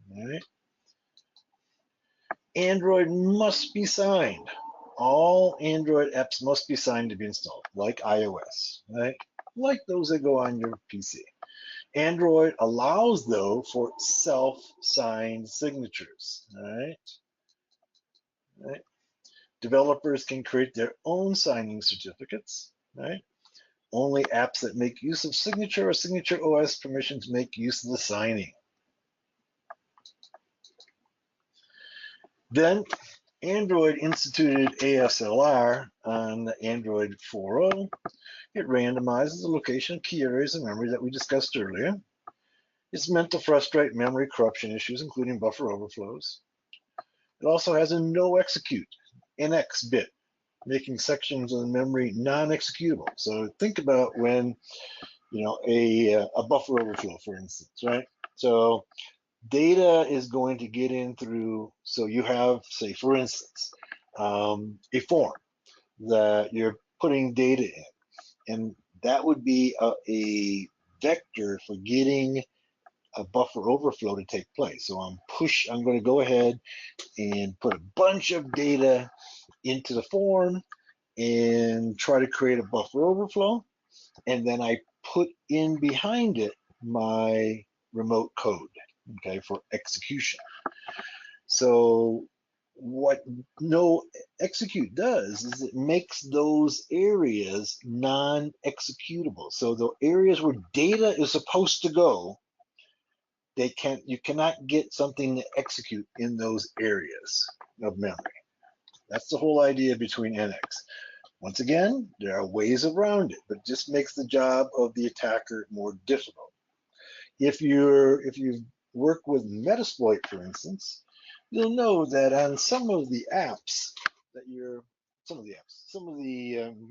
Right? Android must be signed. All Android apps must be signed to be installed, like iOS, right? Like those that go on your PC. Android allows, though, for self-signed signatures, right? Right? Developers can create their own signing certificates, right? Only apps that make use of signature or signature OS permissions make use of the signing. Then Android instituted ASLR on Android 4.0. It randomizes the location of key areas of memory that we discussed earlier. It's meant to frustrate memory corruption issues, including buffer overflows. It also has a no execute, NX bit, making sections of the memory non-executable. So think about when, a buffer overflow, for instance, right? So data is going to get in through, so you have, say, for instance, a form that you're putting data in, and that would be a vector for getting a buffer overflow to take place. So I'm going to go ahead and put a bunch of data into the form and try to create a buffer overflow. And then I put in behind it my remote code, okay, for execution. So what no execute does is it makes those areas non-executable. So the areas where data is supposed to go, you cannot get something to execute in those areas of memory. That's the whole idea between NX. Once again, there are ways around it, but it just makes the job of the attacker more difficult. If you work with Metasploit, for instance, you'll know that on some of the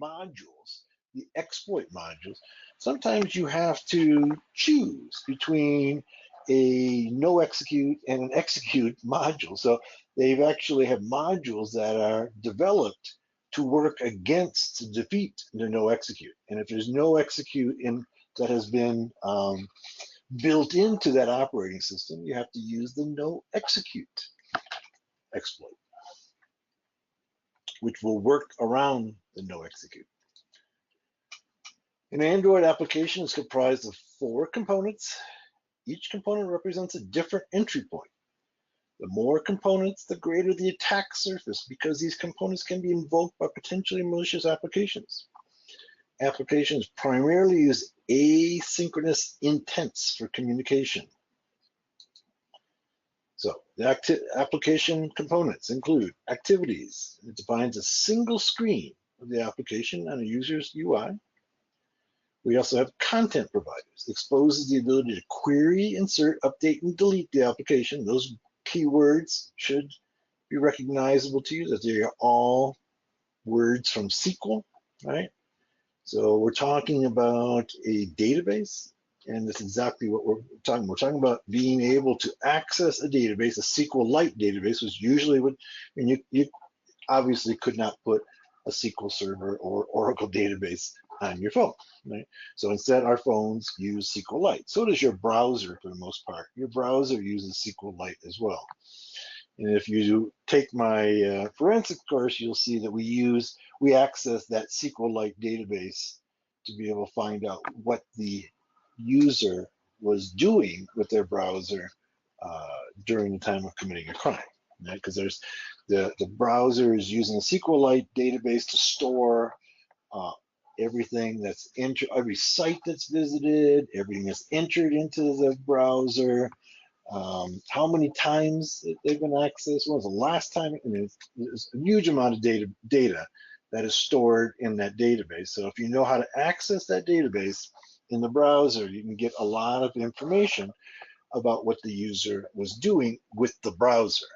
modules, the exploit modules, sometimes you have to choose between a no execute and an execute module. So they've actually have modules that are developed to work against, to defeat the no execute. And if there's no execute that has been built into that operating system, you have to use the no execute exploit, which will work around the no execute. An Android application is comprised of 4 components. Each component represents a different entry point. The more components, the greater the attack surface, because these components can be invoked by potentially malicious applications. Applications primarily use asynchronous intents for communication. So the application components include activities. It defines a single screen of the application on a user's UI. We also have content providers. Exposes the ability to query, insert, update, and delete the application. Those keywords should be recognizable to you, that they are all words from SQL, right? So we're talking about a database, and that's exactly what we're talking about. We're talking about being able to access a database, a SQLite database, which usually would, and you obviously could not put a SQL Server or Oracle database on your phone, right? So instead, our phones use SQLite. So does your browser for the most part. Your browser uses SQLite as well. And if you take my forensic course, you'll see that we access that SQLite database to be able to find out what the user was doing with their browser during the time of committing a crime, right? Because there's the browser is using a SQLite database to store everything that's every site that's visited, everything that's entered into the browser, how many times they've been accessed, when was the last time. I mean, there's a huge amount of data that is stored in that database. So if you know how to access that database in the browser, you can get a lot of information about what the user was doing with the browser.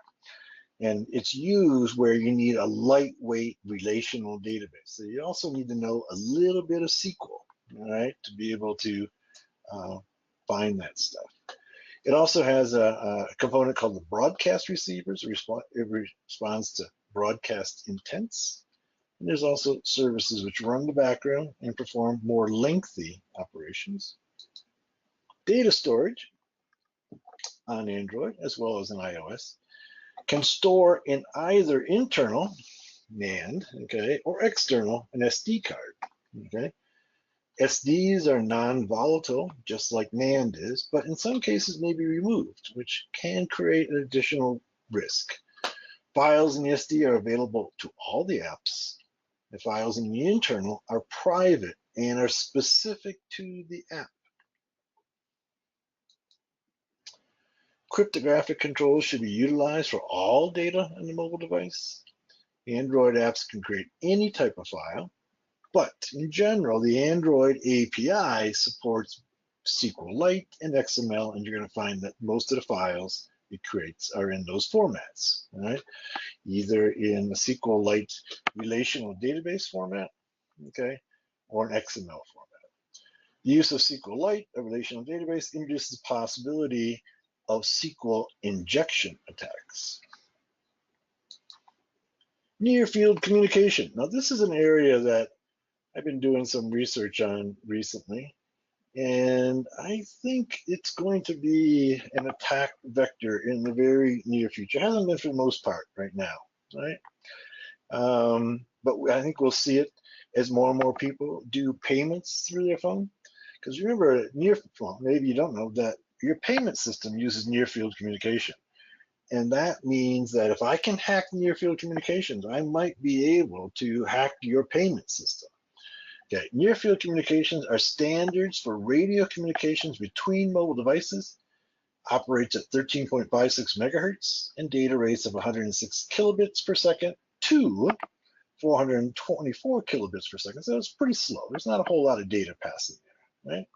And it's used where you need a lightweight relational database. So you also need to know a little bit of SQL, all right, to be able to find that stuff. It also has a component called the broadcast receivers. It responds to broadcast intents. And there's also services which run the background and perform more lengthy operations. Data storage on Android as well as on iOS can store in either internal, NAND, okay, or external, an SD card, okay. SDs are non-volatile, just like NAND is, but in some cases may be removed, which can create an additional risk. Files in the SD are available to all the apps. The files in the internal are private and are specific to the app. Cryptographic controls should be utilized for all data on the mobile device. Android apps can create any type of file, but in general, the Android API supports SQLite and XML, and you're going to find that most of the files it creates are in those formats, right? Either in the SQLite relational database format, okay, or an XML format. The use of SQLite, a relational database, introduces the possibility of SQL injection attacks. Near field communication. Now, this is an area that I've been doing some research on recently, and I think it's going to be an attack vector in the very near future. It hasn't been for the most part right now, right? But I think we'll see it as more and more people do payments through their phone. Because remember, maybe you don't know that your payment system uses near field communication. And that means that if I can hack near field communications, I might be able to hack your payment system. Okay, near field communications are standards for radio communications between mobile devices, operates at 13.56 megahertz and data rates of 106 kilobits per second to 424 kilobits per second. So it's pretty slow. There's not a whole lot of data passing there, right?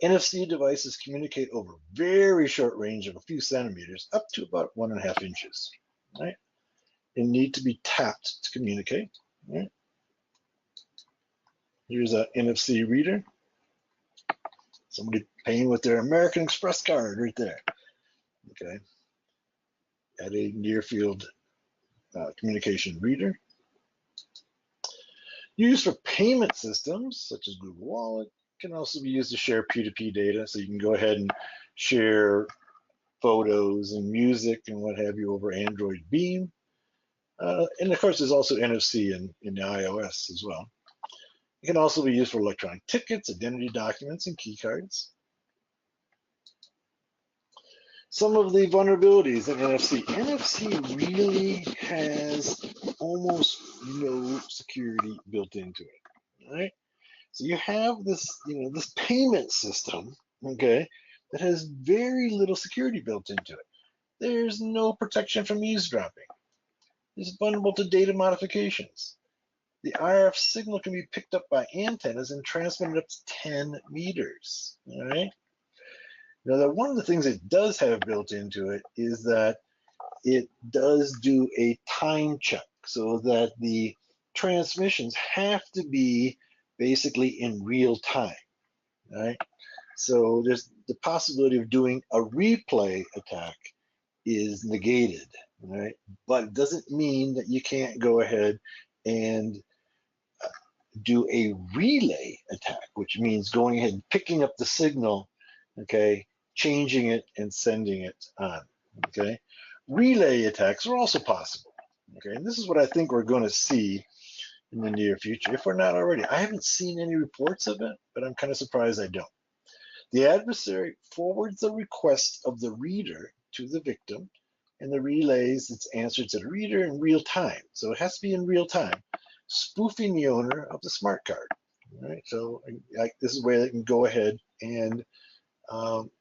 NFC devices communicate over very short range of a few centimeters up to about 1.5 inches, right? And need to be tapped to communicate, right? Here's an NFC reader. Somebody paying with their American Express card right there, okay? At a near field communication reader. Used for payment systems such as Google Wallet, can also be used to share P2P data. So you can go ahead and share photos and music and what have you over Android Beam. And of course, there's also NFC in the iOS as well. It can also be used for electronic tickets, identity documents, and key cards. some of the vulnerabilities in NFC. NFC really has almost no security built into it, right? So you have this, this payment system, okay, that has very little security built into it. There's no protection from eavesdropping. It's vulnerable to data modifications. The RF signal can be picked up by antennas and transmitted up to 10 meters, all right? Now, one of the things it does have built into it is that it does do a time check so that the transmissions have to be basically in real time, right? So there's the possibility of doing a replay attack is negated, right? But it doesn't mean that you can't go ahead and do a relay attack, which means going ahead and picking up the signal, okay, changing it and sending it on, okay? Relay attacks are also possible, okay? And this is what I think we're going to see in the near future, if we're not already. I haven't seen any reports of it, but I'm kind of surprised I don't. The adversary forwards the request of the reader to the victim, and the relays its answer to the reader in real time. So it has to be in real time, spoofing the owner of the smart card. Right? So this is where they can go ahead and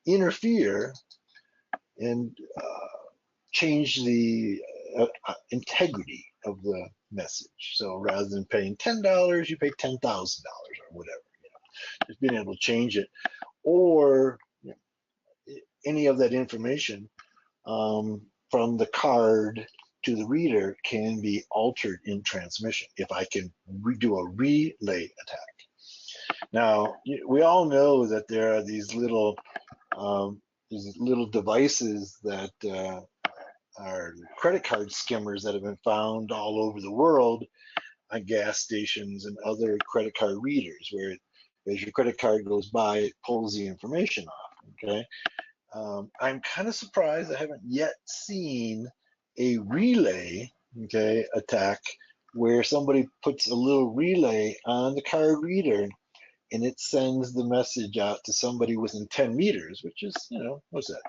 interfere and change the integrity of the message. So rather than paying $10, you pay $10,000 or whatever. Just being able to change it, or any of that information from the card to the reader can be altered in transmission if I can do a relay attack. Now, we all know that there are these little devices that are credit card skimmers that have been found all over the world on gas stations and other credit card readers, where as your credit card goes by, it pulls the information off, okay? I'm kind of surprised I haven't yet seen a relay, okay, attack where somebody puts a little relay on the card reader and it sends the message out to somebody within 10 meters, which is, what's that,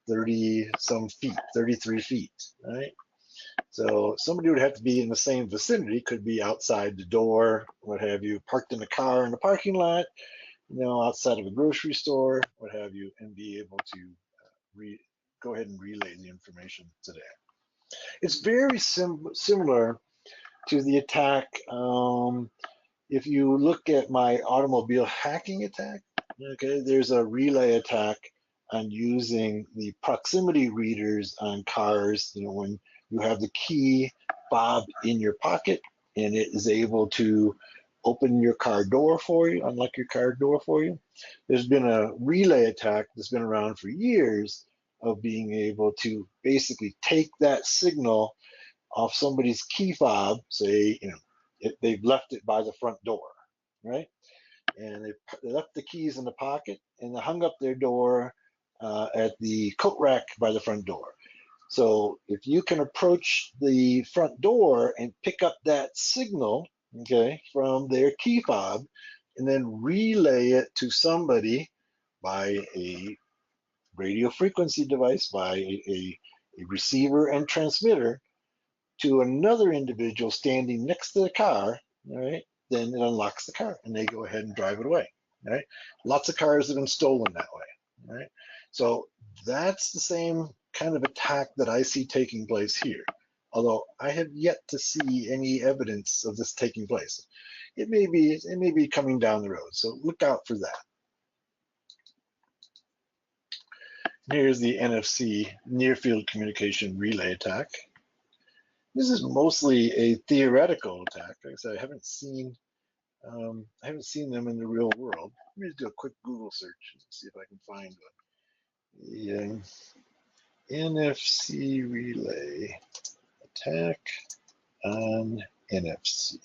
30 some feet, 33 feet, right? So somebody would have to be in the same vicinity, could be outside the door, what have you, parked in a car in the parking lot, outside of a grocery store, what have you, and be able to go ahead and relay the information to there. It's very similar to the attack. If you look at my automobile hacking attack, okay, there's a relay attack on using the proximity readers on cars, when you have the key fob in your pocket and it is able to open your car door for you, unlock your car door for you. There's been a relay attack that's been around for years of being able to basically take that signal off somebody's key fob, say, they've left it by the front door, right? And they left the keys in the pocket and they hung up their door at the coat rack by the front door. So if you can approach the front door and pick up that signal, okay, from their key fob, and then relay it to somebody by a radio frequency device, by a receiver and transmitter to another individual standing next to the car, right, then it unlocks the car and they go ahead and drive it away, right? Lots of cars have been stolen that way, right? So that's the same kind of attack that I see taking place here, although I have yet to see any evidence of this taking place. It may be coming down the road, so look out for that. Here's the NFC near field communication relay attack. This is mostly a theoretical attack. Like I said, I haven't seen them in the real world. Let me just do a quick Google search and see if I can find one. The NFC relay attack on NFC.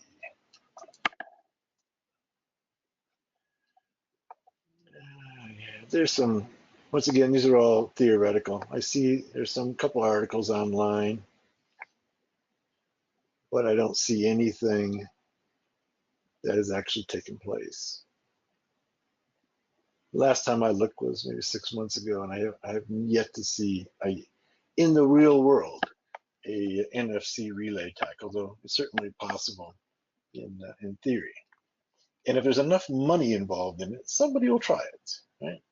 There's some, once again, these are all theoretical. I see there's some couple articles online, but I don't see anything that has actually taken place. Last time I looked was maybe 6 months ago, and I have yet to see in the real world a NFC relay attack, although it's certainly possible in theory. And if there's enough money involved in it, somebody will try it, right?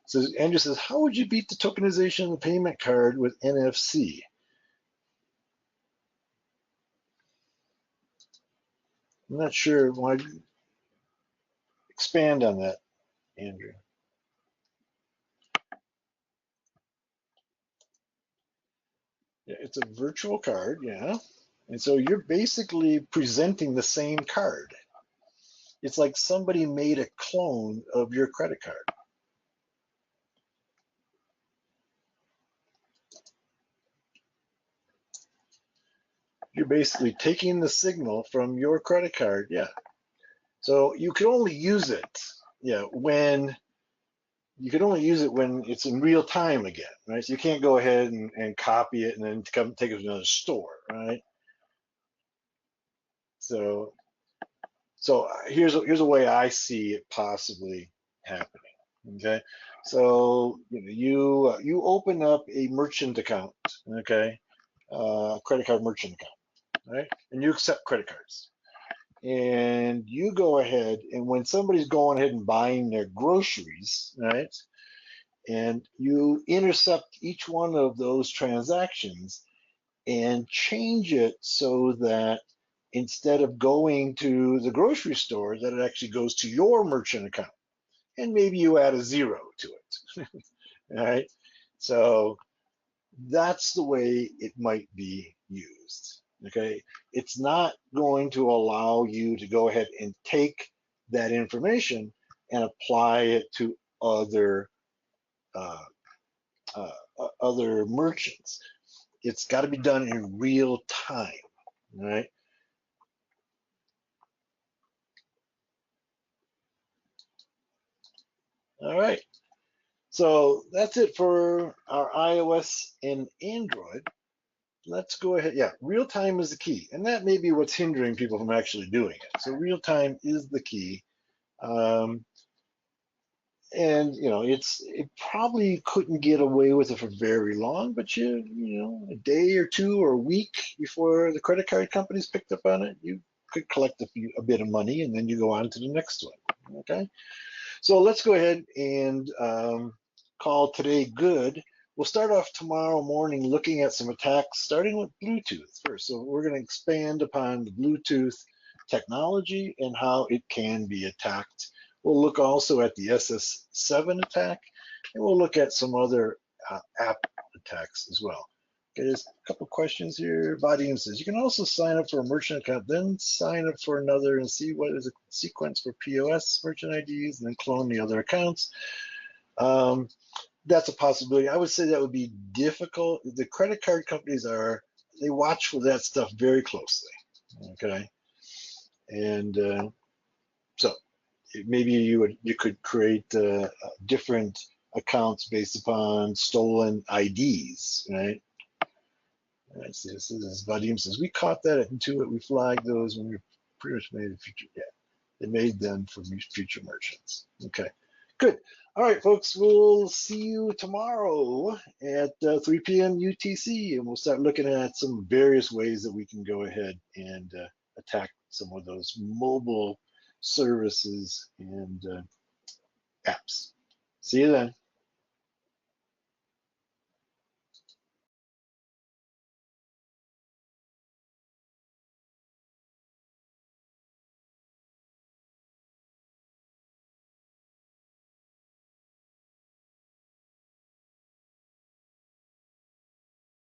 So Andrew says, how would you beat the tokenization of the payment card with NFC? I'm not sure. Why expand on that, Andrew? Yeah, it's a virtual card, yeah. And so you're basically presenting the same card. It's like somebody made a clone of your credit card. You're basically taking the signal from your credit card, yeah. So you can only use it, yeah, when it's in real time again, right? So you can't go ahead and copy it and then come take it to another store, right? So here's a way I see it possibly happening. Okay, so you open up a merchant account, okay, credit card merchant account, right? And you accept credit cards. And you go ahead, and when somebody's going ahead and buying their groceries, right, and you intercept each one of those transactions and change it so that instead of going to the grocery store, that it actually goes to your merchant account. And maybe you add a zero to it. All right. So that's the way it might be used. Okay. It's not going to allow you to go ahead and take that information and apply it to other other merchants. It's got to be done in real time. Right. All right. So that's it for our iOS and Android. Let's go ahead. Yeah, real time is the key. And that may be what's hindering people from actually doing it. So real time is the key. And it probably couldn't get away with it for very long, but a day or two or a week before the credit card companies picked up on it, you could collect a bit of money, and then you go on to the next one. Okay. So let's go ahead and call today good. We'll start off tomorrow morning looking at some attacks, starting with Bluetooth first. So we're going to expand upon the Bluetooth technology and how it can be attacked. We'll look also at the SS7 attack, and we'll look at some other app attacks as well. Okay, there's a couple questions here. Vadim says, you can also sign up for a merchant account, then sign up for another and see what is a sequence for POS merchant IDs, and then clone the other accounts. That's a possibility. I would say that would be difficult. The credit card companies they watch for that stuff very closely. Okay, and so maybe you could create different accounts based upon stolen IDs, right? Right, so this is Vadim says, we caught that at Intuit. We flagged those when we pretty much made a future. Yeah, they made them for future merchants. Okay, good. All right, folks, we'll see you tomorrow at 3 p.m. UTC, and we'll start looking at some various ways that we can go ahead and attack some of those mobile services and apps. See you then.